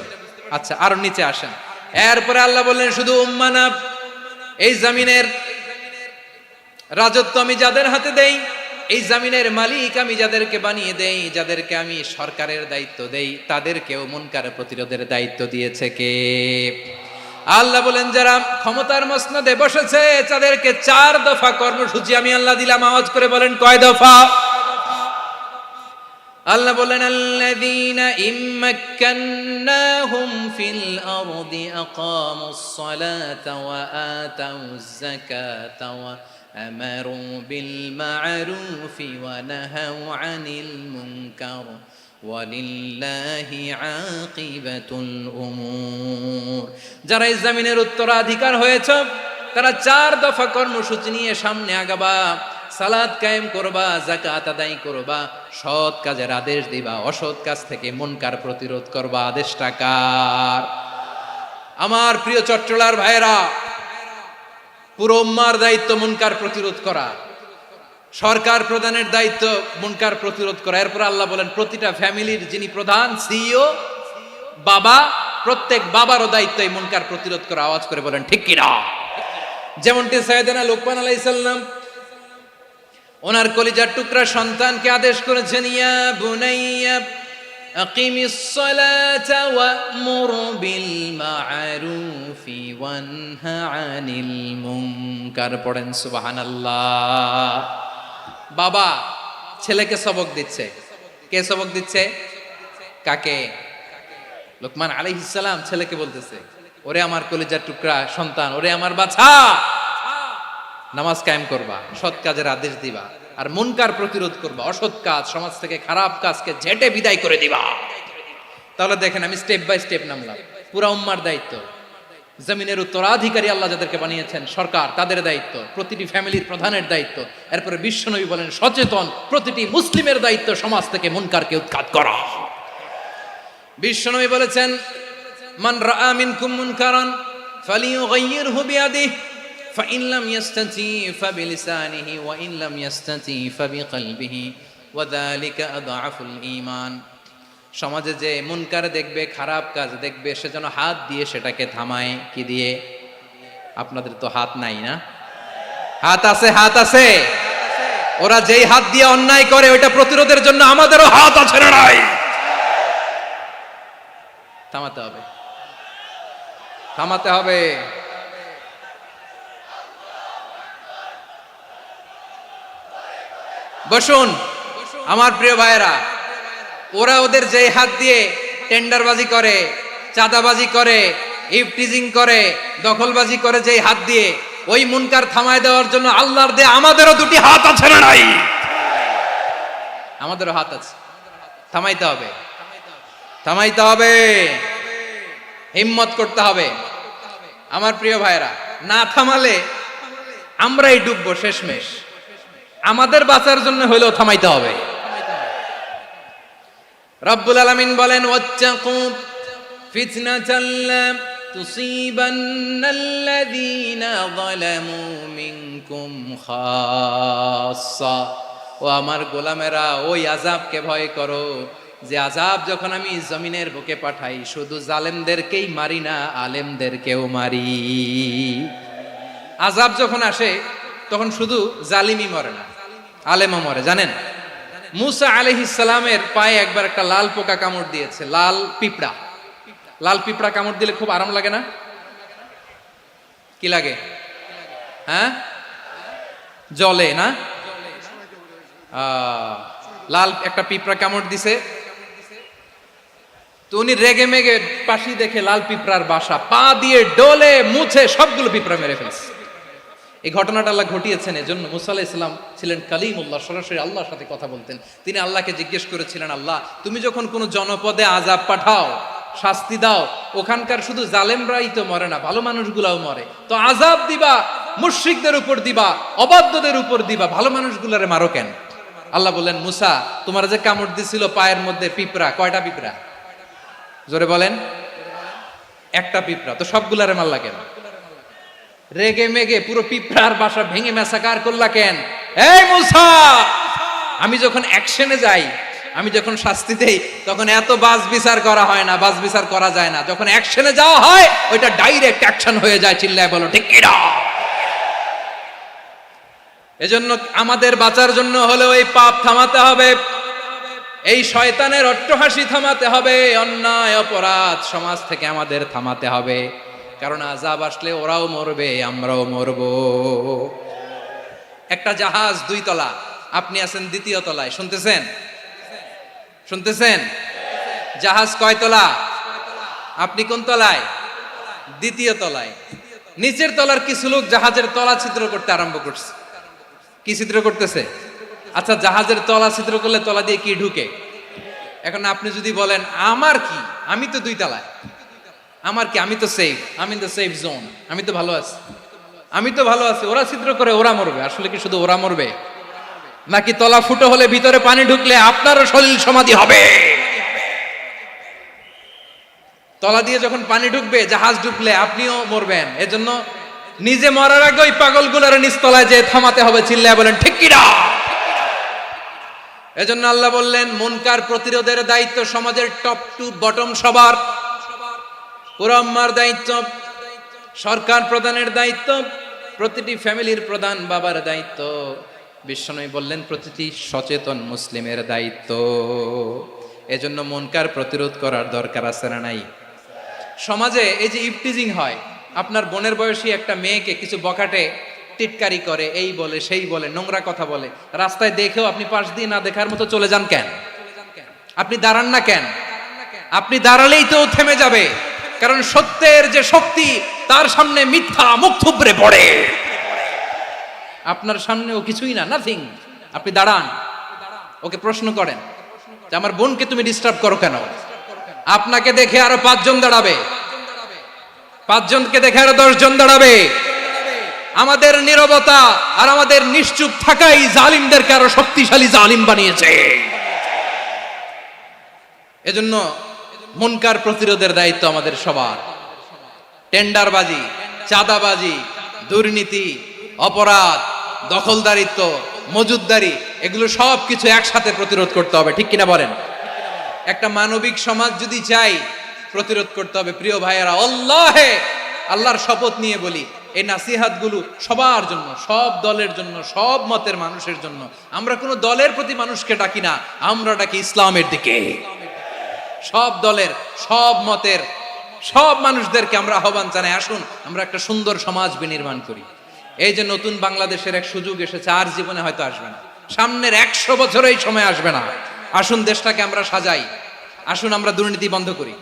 আচ্ছা, আরো নিচে আসেন। এরপরে আল্লাহ বললেন, শুধু উম্মাহ না, এই জমিনের রাজত্ব আমি যাদের হাতে দেই, এই জমিনের মালিক আমি যাদেরকে বানিয়ে দেই, যাদেরকে আমি সরকারের দায়িত্ব দেই, তাদেরকেও মুনকার প্রতিরোধের দায়িত্ব দিয়েছে কে? আল্লাহ বলেন, যারা ক্ষমতার মসনদে বসেছে তাদেরকে 4 দফা কর্মসূচি আমি আল্লাহ দিলাম। আওয়াজ করে বলেন, কয় দফা? আল্লাহ বলেন, আল্লাযীনা ইম্মাক্কান্নাহুম ফিল আরদি আকামুস সালাতা ওয়া আতাউয যাকাতা ওয়া আমারু বিল মা'রুফি ওয়া নাহাউ আনিল মুনকার ওয়ালিল্লাহি আকিবাতুল উমুর। যারা এই জমিনের উত্তরাধিকার হয়েছে তারা 4 দফা কর্মসূচি নিয়ে সামনে আগাবা। সালাত কায়েম করবা, যাকাত আদায় করবা, সৎ কাজের আদেশ দিবা, অসৎ কাজ থেকে মুনকার প্রতিরোধ করবা। আদেশটা কার? আমার প্রিয় চট্টলার ভাইরা, পুরো উম্মার দায়িত্ব মুনকার প্রতিরোধ করা, সরকার প্রধানের দায়িত্ব মুনকার প্রতিরোধ করা। এরপর আল্লাহ বলেন, প্রতিটা ফ্যামিলির যিনি প্রধান, সিইও, বাবা, প্রত্যেক বাবারও দায়িত্ব এই মুনকার প্রতিরোধ করা। আওয়াজ করে বলেন ঠিক কিনা? যেমনটি সাইয়েদনা লুকমান আলাইহিস সালাম ওনার কলিজার টুকরা সন্তানকে আদেশ করেছেন, ইয়া বুনাইয়া আকিমিস সালাতা ওয়া'মুর বিল মা'রুফি ওয়ানহা আনিল মুনকার। পড়েন সুবহানাল্লাহ। বাবা ছেলেকে সবক দিচ্ছে। কে সবক দিচ্ছে? কাকে? লুকমান আলাইহিস সালাম ছেলেকে বলতেছে, ওরে আমার কলিজার টুকরা সন্তান, ওরে আমার বাছা, নামাজ কায়েম করবা, সৎ কাজের আদেশ দিবা, আর মুনকার প্রতিরোধ করবা, অসৎ কাজ, সমাজ থেকে খারাপ কাজকে ঝেঁটে বিদায় করে দিবা। তাহলে দেখেন আমি স্টেপ বাই স্টেপ নামলাম। পুরা উম্মার দায়িত্ব, জমিনের উত্তরাধিকারী আল্লাহ যাদেরকে বানিয়েছেন সরকার, তাদের দায়িত্ব, প্রতিটি ফ্যামিলির প্রধানের দায়িত্ব। এরপরে বিশ্বনবী বলেন সচেতন প্রতিটি মুসলিমের দায়িত্ব সমাজ থেকে মুনকারকে উৎখাত করা। বিশ্বনবী বলেছেন মান রাআ মিনকুম মুনকারান ফালিয়ুগাইয়িরহু বিয়াদিহি ফাইন লাম ইয়াস্তাতি ফাবিলিসানিহি ওয়া ইন লাম ইয়াস্তাতি ফাবিকলবিহি ওয়া যালিকা আযআফুল ঈমান। সমাজে যে মুনকার দেখবে, খারাপ কাজ দেখবে, সে যেন হাত দিয়ে সেটাকে থামায়। কি দিয়ে? আপনাদের তো হাত নাই না? হাত আছে, হাত আছে। ওরা যেই হাত দিয়ে অন্যায় করে ওইটা প্রতিরোধের জন্য আমাদেরও হাত আছে না নাই? থামাতে হবে, থামাতে হবে। বসুন আমার প্রিয় ভাইয়েরা, ওরা ওদের যে হাত দিয়ে টেন্ডারবাজি করে, চাঁদাবাজি করে, ইফটিজিং করে, দখলবাজি করে, যে হাত দিয়ে, ওই মুনকার থামায় দেওয়ার জন্য আল্লাহর দেয়া আমাদেরও দুটি হাত আছে না নাই? আমাদেরও হাত আছে। থামাইতে হবে, থামাইতে হবে, হিম্মত করতে হবে। আমার প্রিয় ভাইয়েরা, না থামালে আমরাই ডুববো শেষমেশ। আমাদের বাঁচার জন্য হলেও থামাইতে হবে। রব্বুল আলামিন বলেন ওয়াত্তাকু ফিতনাতাল লা তুসিবান্নাল্লাযীনা যালামু মিনকুম খাসসা। ও আমার গোলামেরা, ওই আযাবকে ভয় করো যে আযাব যখন আমি জমিনের বুকে পাঠাই শুধু জালেমদেরকেই মারি না, আলেমদেরকেও মারি। আযাব যখন আসে তখন শুধু জালিমই মরে না, আলেমও মরে। জানেন মুসা আলাইহিস সালামের পায়ে একবার একটা লাল পোকা কামড় দিয়েছে, লাল পিঁপড়া। লাল পিঁপড়া কামড় দিলে খুব আরাম লাগে না? কি লাগে? হ্যাঁ, জ্বলে না? লাল একটা পিঁপড়া কামড় দিছে, তো উনি রেগে মেগে পাশি দেখে লাল পিঁপড়ার বাসা, পা দিয়ে ডলে মুছে সবগুলো পিঁপড়া মেরে ফেলছে। এই ঘটনাটা আল্লাহ ঘটিয়েছেন। এজন্য মুসা আলাইহিস সালাম ছিলেন কালিমুল্লাহ, সরাসরি আল্লাহর সাথে কথা বলতেন। তিনি আল্লাহকে জিজ্ঞেস করেছিলেন, আল্লাহ তুমি যখন কোনো জনপদে আযাব পাঠাও, শাস্তি দাও, ওখানকার শুধু জালেমরাই তো মরে না, ভালো মানুষগুলাও মরে, তো আযাব দিবা মুশরিকদের উপর দিবা, অবাধ্যদের উপর দিবা, ভালো মানুষগুলারে মারো কেন? আল্লাহ বললেন, মুসা তোমার যে কামড় দিছিল পায়ের মধ্যে পিঁপড়া, কয়টা পিঁপড়া? জোরে বলেন। একটা পিঁপড়া, তো সবগুলারে মারলা কেন? রেগে মেগে পুরো পিঁপড়ার বাসা ভেঙে ম্যাসাকার করলা কেন? এই মুসা, আমি যখন অ্যাকশনে যাই, আমি যখন শাস্তি দেই, তখন এত বাস বিচার করা হয় না, বাস বিচার করা যায় না। যখন অ্যাকশনে যাওয়া হয় ওইটা ডাইরেক্ট অ্যাকশন হয়ে যায়। চিল্লায় বলো ঠিক কি না? এজন্য আমাদের বাঁচার জন্য হলেও এই পাপ থামাতে হবে, এই শয়তানের অট্টহাসি থামাতে হবে, অন্যায় অপরাধ সমাজ থেকে আমাদের থামাতে হবে। কারণ আযাব আসলে ওরাও মরবে, আমরাও মরব। একটা জাহাজ 2 তলা, আপনি আছেন 2য় তলায়। শুনতেছেন? শুনতেছেন? জাহাজ কয় তলা? আপনি কোন তলায়? 2য় তলায়। নিচের তলার কিছু লোক জাহাজের তলা ছিদ্র করতে আরম্ভ করছে। কি ছিদ্র করতেছে? আচ্ছা, জাহাজের তলা ছিদ্র করলে তলা দিয়ে কি ঢুকে? এখন আপনি যদি বলেন আমার কি, আমি তো 2 তলায়, আমার কি, আমি তো সেফ, আমি তো সেফ জোন, আমি তো ভালো আছি, আমি তো ভালো আছি, ওরা ছিদ্র করে ওরা মরবে। আসলে কি শুধু ওরা মরবে, নাকি তলা ফুটো হলে ভিতরে পানি ঢুকলে আপনারও শরীর সমাধি হবে? তলা দিয়ে যখন পানি ঢুকবে, জাহাজ ঢুকলে আপনিও মরবেন। এজন্য নিজে মরার আগে ওই পাগলগুলোর নিচতলায় যে থামাতে হবে। চিল্লায় বলেন ঠিক কি না? এজন্য আল্লাহ বললেন মুনকার প্রতিরোধের দায়িত্ব সমাজের টপ টু বটম সবার। পুরো উম্মার দায়িত্ব, সরকার প্রধানের দায়িত্ব, প্রতিটি ফ্যামিলির প্রধান বাবার দায়িত্ব। বিশ্বনবী বললেন প্রতিটি সচেতন মুসলিমের দায়িত্ব। এজন্য মুনকার প্রতিরোধ করার দরকার আছে না নাই? সমাজে এই যে ইফটিজিং হয়, আপনার বোনের বয়সী একটা মেয়েকে কিছু বখাটে টিটকারি করে, এই বলে সেই বলে, নোংরা কথা বলে, রাস্তায় দেখেও আপনি পাশ দিয়ে না দেখার মতো চলে যান কেন? আপনি দাঁড়ান না কেন? আপনি দাঁড়ালেই তো থেমে যাবে, কারণ সত্যের যে শক্তি তার সামনে মিথ্যা মুখ থুবড়ে পড়ে। আপনার সামনেও কিছুই না, নাথিং। আপনি দাঁড়ান, ওকে প্রশ্ন করেন যে আমার বোনকে তুমি ডিস্টার্ব করো কেন? আপনাকে দেখে আরো 5 জন দাঁড়াবে, 5 জনকে দেখে আরো 10 জন দাঁড়াবে। আমাদের নীরবতা আর আমাদের নিশ্চুপ থাকাই জালিমদেরকে আরো শক্তিশালী জালিম বানিয়েছে। এজন্য মুনকার প্রতিরোধের দায়িত্ব আমাদের সবার। টেন্ডারবাজি, চাঁদাবাজি, দুর্নীতি, অপরাধ, দখলদারিত্ব, মজুদদারি, এগুলো সব কিছু একসাথে প্রতিরোধ করতে হবে, ঠিক কিনা বলেন? একটা মানবিক সমাজ যদি চাই, প্রতিরোধ করতে হবে। প্রিয় ভাইয়েরা, আল্লাহর শপথ নিয়ে বলি, এই নাসিহাতগুলো সবার জন্য, সব দলের জন্য, সব মতের মানুষের জন্য। আমরা কোনো দলের প্রতি মানুষকে ডাকি না, আমরা ডাকি ইসলামের দিকে। সব দলের, সব মতের, সব মানুষদেরকে আমরা আহ্বান জানাই, আসুন আমরা একটা সুন্দর সমাজ বিনির্মাণ করি। এই যে নতুন বাংলাদেশের এক সুযোগ এসেছে, আর জীবনে হয়তো আসবে না, সামনের 100 বছর এই সময় আসবে না। আসুন দেশটাকে আমরা সাজাই, আসুন আমরা দুর্নীতি বন্ধ করি,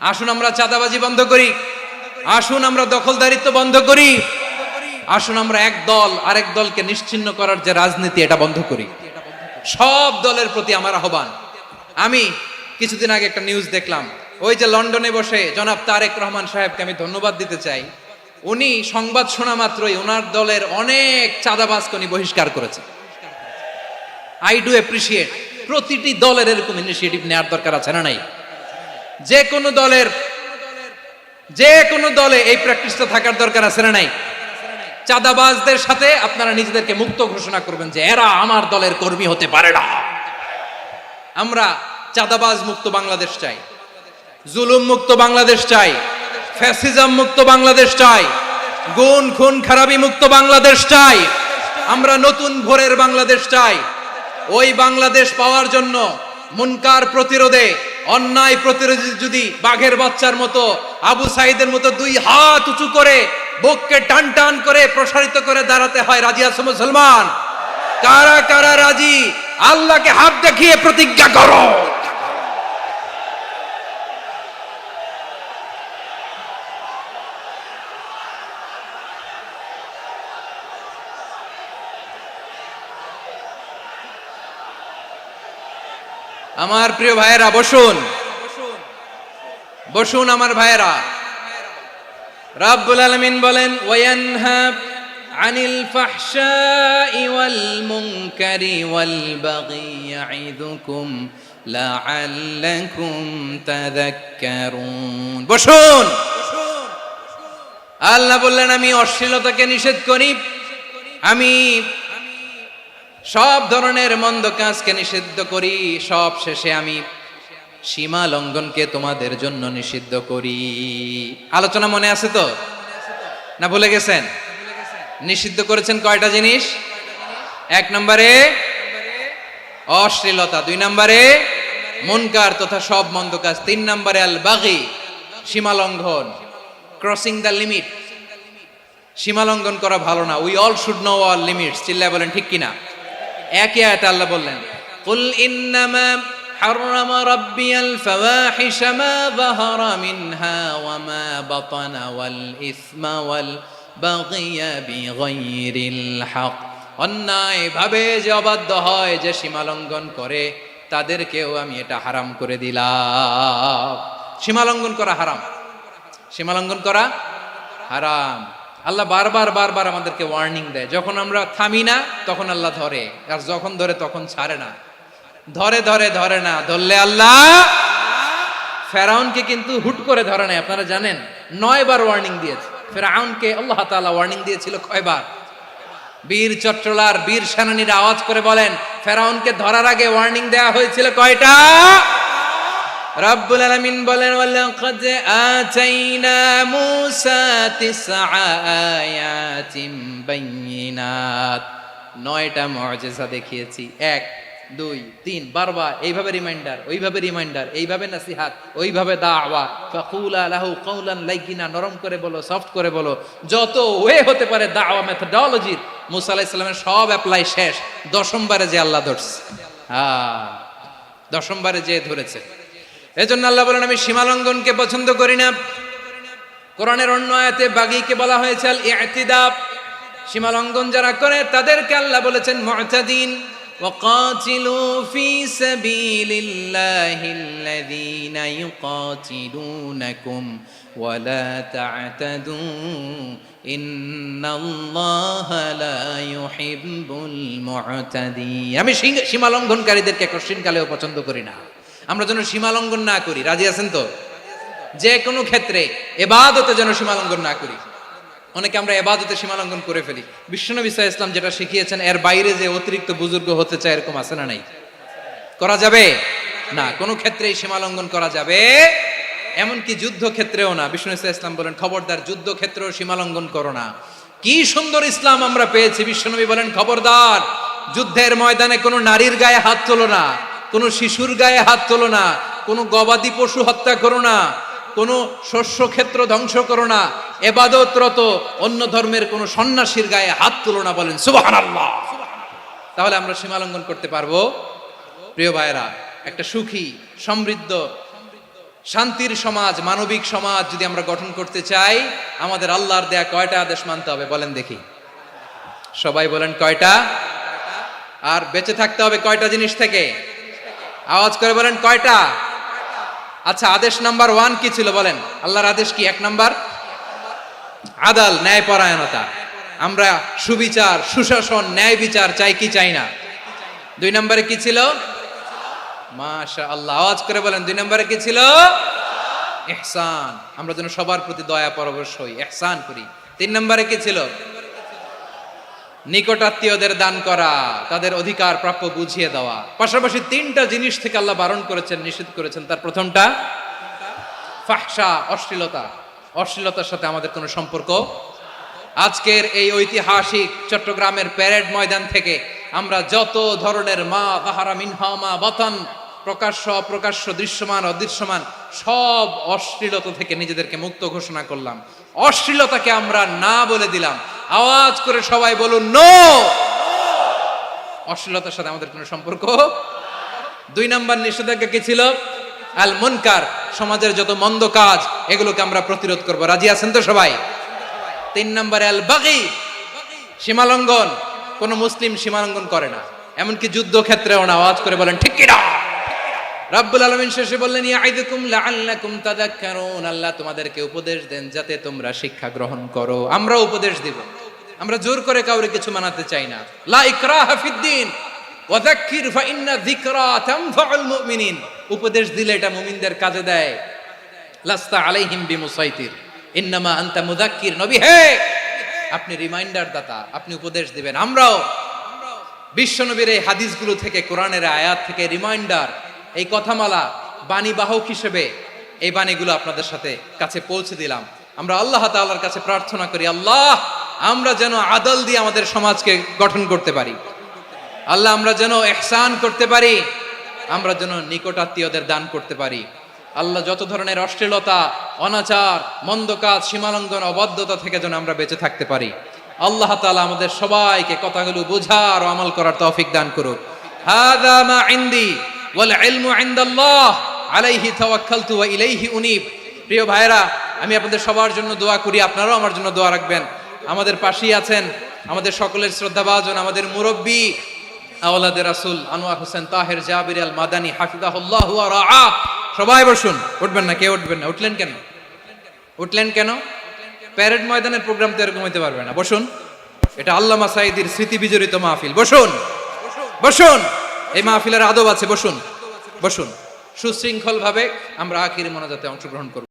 আসুন আমরা চাঁদাবাজি বন্ধ করি, আসুন আমরা দখলদারিত্ব বন্ধ করি, আসুন আমরা এক দল আরেক দলকে নিশ্চিহ্ন করার যে রাজনীতি, এটা বন্ধ করি। সব দলের প্রতি আমার আহ্বান। আমি কিছুদিন আগে একটা নিউজ দেখলাম, ওই যে লন্ডনে বসে জনাব তারেক রহমান সাহেবকে আমি ধন্যবাদ দিতে চাই। উনি সংবাদ শোনা মাত্রই ওনার দলের অনেক চাঁদাবাজকে উনি বহিষ্কার করেছে। I do appreciate. প্রতিটি দলের এরকম ইনিশিয়েটিভ নেওয়ার দরকার আছে না নাই? যে কোনো দলে এই প্র্যাকটিসটা থাকার দরকার আছে না নাই? চাঁদাবাজদের সাথে আপনারা নিজেদেরকে মুক্ত ঘোষণা করবেন যে এরা আমার দলের কর্মী হতে পারে না। আমরা চাঁদাবাজ মুক্ত বাংলাদেশ চাই, জুলুম মুক্ত বাংলাদেশ চাই, ফ্যাসিজম মুক্ত বাংলাদেশ চাই, গুণ খুন খারাপি মুক্ত বাংলাদেশ চাই। আমরা নতুন ভোরের বাংলাদেশ চাই। ওই বাংলাদেশ পাওয়ার জন্য মুনকার প্রতিরোধে, অন্যায় প্রতিরোধে যদি বাঘের বাচ্চার মতো, আবু সাইদের মতো 2 হাত উঁচু করে বুককে টান টান করে প্রসারিত করে দাঁড়াতে হয়, রাজি আছো মুসলমান? কারা কারা রাজি? আল্লাহকে হাত দেখিয়ে প্রতিজ্ঞা করো। আমার প্রিয় ভাইয়েরা, বসুন বসুন আমার ভাইয়েরা। রাব্বুল আলামিন বলেন, ওয়ায়ানহা আনিল ফাহশাই ওয়াল মুনকারি ওয়াল বাগি ইয়াইদুকুম লাআল্লাকুম তাযাক্কারুন। বসুন। আল্লাহ বললেন, আমি অশ্লীলতাকে নিষেধ করি, আমি সব ধরনের মন্দ কাজকে নিষিদ্ধ করি, সব শেষে আমি সীমা লঙ্ঘনকে তোমাদের জন্য নিষিদ্ধ করি। আলোচনা মনে আছে তো, না ভুলে গেছেন? নিষিদ্ধ করেছেন কয়টা জিনিস? 1 নম্বরে অশ্লীলতা, 2 নম্বরে মুনকার তথা সব মন্দ কাজ, 3 নম্বরে আল বাগি, সীমা লঙ্ঘন, ক্রসিং দ্য লিমিট। সীমা লঙ্ঘন করা ভালো না। We all should know our limits. চিল্লায় বলেন ঠিক কিনা? একই আয়াতে আল্লাহ বললেন, কুল ইন্নামা হাররামা রাব্বিয়াল ফাওয়াহিশা মা যাহারা মিনহা ওয়া মা বাতানা ওয়াল ইসমা ওয়াল বাগিয়া বিগাইরিল হক। অন্যায় ভাবে যে অবাধ্য হয়, যে সীমা লঙ্ঘন করে, তাদেরকেও আমি এটা হারাম করে দিলাম। সীমা লঙ্ঘন করা হারাম, সীমা লঙ্ঘন করা হারাম। আল্লাহ বারবার আমাদেরকে ওয়ার্নিং দেয়। যখন আমরা থামি না তখন আল্লাহ ধরে, আর যখন ধরে তখন ছাড়ে না। ধরে না, ধরলে আল্লাহ। ফেরাউনকে কিন্তু হুট করে ধরে নাই, আপনারা জানেন 9 বার ওয়ার্নিং দিয়েছে। ফেরাউনকে আল্লাহ তাআলা ওয়ার্নিং দিয়েছিল কয়বার? বীর চট্টলার বীর সেনানীরা আওয়াজ করে বলেন, ফেরাউনকে ধরার আগে ওয়ার্নিং দেওয়া হয়েছিল কয়টা? রাব্বুল আলামিন বলেন, ওয়ালাকাদ আতাইনা মূসা 9 আয়াতিন বাইয়িনাত। 9টা মুআজিজা দেখিয়েছি। 1 2 3 বারবার এইভাবে রিমাইন্ডার, ওইভাবে রিমাইন্ডার, এইভাবে নসিহাত, ওইভাবে দাওয়া। ফাকুলা লাহু কাওলান লাইয়িনা, নরম করে বলো, সফট করে বলো, যত ওয়ে হতে পারে দাওয়া মেথডোলজি। মূসা আলাইহিস সালামের সব অ্যাপ্লাই শেষ। 10ম বারে যে আল্লাহ ধরছে, 10ম বারে যে ধরেছে। এজন্য আল্লাহ বলেন, আমি সীমা লঙ্ঘনকে পছন্দ করি না। কোরআনের অন্য আয়াতে বাগীকে বলা হয়েছে আল ইতিদা। সীমা লঙ্ঘন যারা করে তাদেরকে আল্লাহ বলেছেন মুতাদিন। وقاتلوا في سبيل الله الذين يقاتلونكم ولا تعتدوا إن الله لا يحب المعتدين। আমি সীমা লঙ্ঘনকারীদেরকে কোশ্চিনকালেও পছন্দ করি না। আমরা যেন সীমা লঙ্ঘন না করি, রাজি আছেন তো? যে কোনো ক্ষেত্রে ইবাদতে যেন সীমা লঙ্ঘন না করি। অনেকে আমরা ইবাদতে সীমা লঙ্ঘন করে ফেলি। বিশ্বনবী সাল্লাল্লাহু আলাইহি ওয়াসাল্লাম যেটা শিখিয়েছেন এর বাইরে যে অতিরিক্ত বুজুর্গ হতে চায় এরকম আছে না নাই? করা যাবে না, কোনো ক্ষেত্রেই সীমা লঙ্ঘন করা যাবে, এমনকি যুদ্ধ ক্ষেত্রেও না। বিশ্বনবী সাল্লাল্লাহু আলাইহি ওয়াসাল্লাম বলেন খবরদার যুদ্ধ ক্ষেত্রেও সীমা লঙ্ঘন করো না। কি সুন্দর ইসলাম আমরা পেয়েছি। বিশ্বনবী বলেন খবরদার যুদ্ধের ময়দানে কোনো নারীর গায়ে হাত তোলো না, কোনো শিশুর গায়ে হাত তোলো না, কোনো গবাদি পশু হত্যা করো না, কোনো শস্য ক্ষেত্র ধ্বংস করো না, ইবাদতরত অন্য ধর্মের কোনো সন্ন্যাসীর গায়ে হাত তোলো না। বলেন সুবহানাল্লাহ। তাহলে আমরা সীমা লঙ্ঘন করতে পারবো? প্রিয় ভাইরা, একটা সুখী সমৃদ্ধ শান্তির সমাজ, মানবিক সমাজ যদি আমরা গঠন করতে চাই, আমাদের আল্লাহর দেয়া কয়টা আদেশ মানতে হবে বলেন দেখি? সবাই বলেন কয়টা? আর বেঁচে থাকতে হবে কয়টা জিনিস থেকে? আওয়াজ করে বলেন কয়টা? আচ্ছা, আদেশ নাম্বার 1 কি ছিল বলেন? আল্লাহর আদেশ কি? 1 নাম্বার আদাল, ন্যায়পরায়ণতা। আমরা সুবিচার, সুশাসন, ন্যায় বিচার চাই কি চাই না? 2 নম্বরে কি ছিল? মাশাআল্লাহ, আওয়াজ করে বলেন 2 নম্বরে কি ছিল? ইহসান। আমরা যেন সবার প্রতি দয়া পরবশ হই, ইহসান করি। 3 নম্বরে কি ছিল? নিকটাত্মীয়দের দান করা, তাদের অধিকার প্রাপ্য বুঝিয়ে দেওয়া। পাশাপাশি 3টা জিনিস থেকে আল্লাহ বারণ করেছেন, নিষেধ করেছেন। তার প্রথমটা ফাহশা, অশ্লীলতা। অশ্লীলতার সাথে আমাদের কোনো সম্পর্ক। আজকের এই ঐতিহাসিক চট্টগ্রামের প্যারেড ময়দান থেকে আমরা যত ধরনের মা তাহারা মিনহা মা বাতান, প্রকাশ্য অপ্রকাশ্য, দৃশ্যমান অদৃশ্যমান, সব অশ্লীলতা থেকে নিজেদেরকে মুক্ত ঘোষণা করলাম। অশ্লীলতাকে আমরা না বলে দিলাম। আওয়াজ করে সবাই বলুন নো। অশ্লীলতার সাথে আমাদের কোনো সম্পর্ক। 2 নম্বর নিষেধাজ্ঞা কি ছিল? আল মুনকার, সমাজের যত মন্দ কাজ এগুলোকে আমরা প্রতিরোধ করব। রাজি আছেন তো সবাই? 3 নম্বরে আল বাগি, সীমালঙ্ঘন। কোন মুসলিম সীমালঙ্ঘন করে না, এমনকি যুদ্ধ ক্ষেত্রেও না। আওয়াজ করে বলেন ঠিক কি না? রব্বুল আলামিন শেষে বললেন ইয়াইদুকুম লাআল্লাকুম তাযাক্কারুন। আল্লাহ তোমাদেরকে উপদেশ দেন যাতে তোমরা শিক্ষা গ্রহণ করো। আমরা উপদেশ দিব, আমরা জোর করে কাউরে কিছু মানাতে চাই না। লা ইকরাহা ফিদ্দিন ওয়া যাক্কির ফাইন্না যিকরা তানফাউল মুমিনিন। উপদেশ দিলে এটা মুমিনদের কাজে দেয়। লাস্তা আলাইহিম বিমুসাইতির ইন্নামা আনতা মুযাক্কির। নবী হে, আপনি রিমাইন্ডার দাতা, আপনি উপদেশ দিবেন। আমরাও বিশ্বনবীর এই হাদিসগুলো থেকে, কোরআনের আয়াত থেকে রিমাইন্ডার, এই কথামালা, বাণী বাহক হিসেবে এই বাণীগুলো আপনাদের সাথে কাছে পৌঁছে দিলাম। আমরা আল্লাহ তাআলার কাছে প্রার্থনা করি, আল্লাহ আমরা যেন আদল দিয়ে আমাদের সমাজকে গঠন করতে পারি। আল্লাহ আমরা যেন ইহসান করতে পারি, আমরা যেন নিকটাত্মীয়দের দান করতে পারি। আল্লাহ যত ধরনের অশ্লীলতা, অনাচার, মন্দ কাজ, সীমালঙ্ঘন, অবাধ্যতা থেকে যেন আমরা বেঁচে থাকতে পারি। আল্লাহ তাআলা আমাদের সবাইকে কথাগুলো বোঝার ও আমল করার তৌফিক দান করুক। হাযা মা ইনদি ওয়াল ইলমু ইনদাল্লাহ আলাইহি তাওয়াক্কালতু ওয়া ইলাইহি উনীব। প্রিয় ভাইরা, আমি আপনাদের সবার জন্য দোয়া করি, আপনারাও আমার জন্য দোয়া রাখবেন। আমাদের পাশেই আছেন আমাদের সকলের শ্রদ্ধাভাজন, আমাদের মুরব্বী আওলাদে রাসূল আনোয়ার হোসেন তাহের জাবির আল মাদানী হাফিজাহুল্লাহ ওয়া রাআ। সবাই বসুন। উঠবেন না? কেউ উঠবেন না? উঠলেন কেন? উঠলেন কেন? প্যারেড ময়দানের প্রোগ্রাম তো এরকম হইতে পারবে না। বসুন, এটা আল্লামা সাঈদীর স্মৃতি বিজড়িত মাহফিল। বসুন, বসুন। এই মাহফিলের আদব আছে। বসুন, বসুন। সুশৃঙ্খল ভাবে আমরা আখির মোনাজাতে অংশগ্রহণ করব।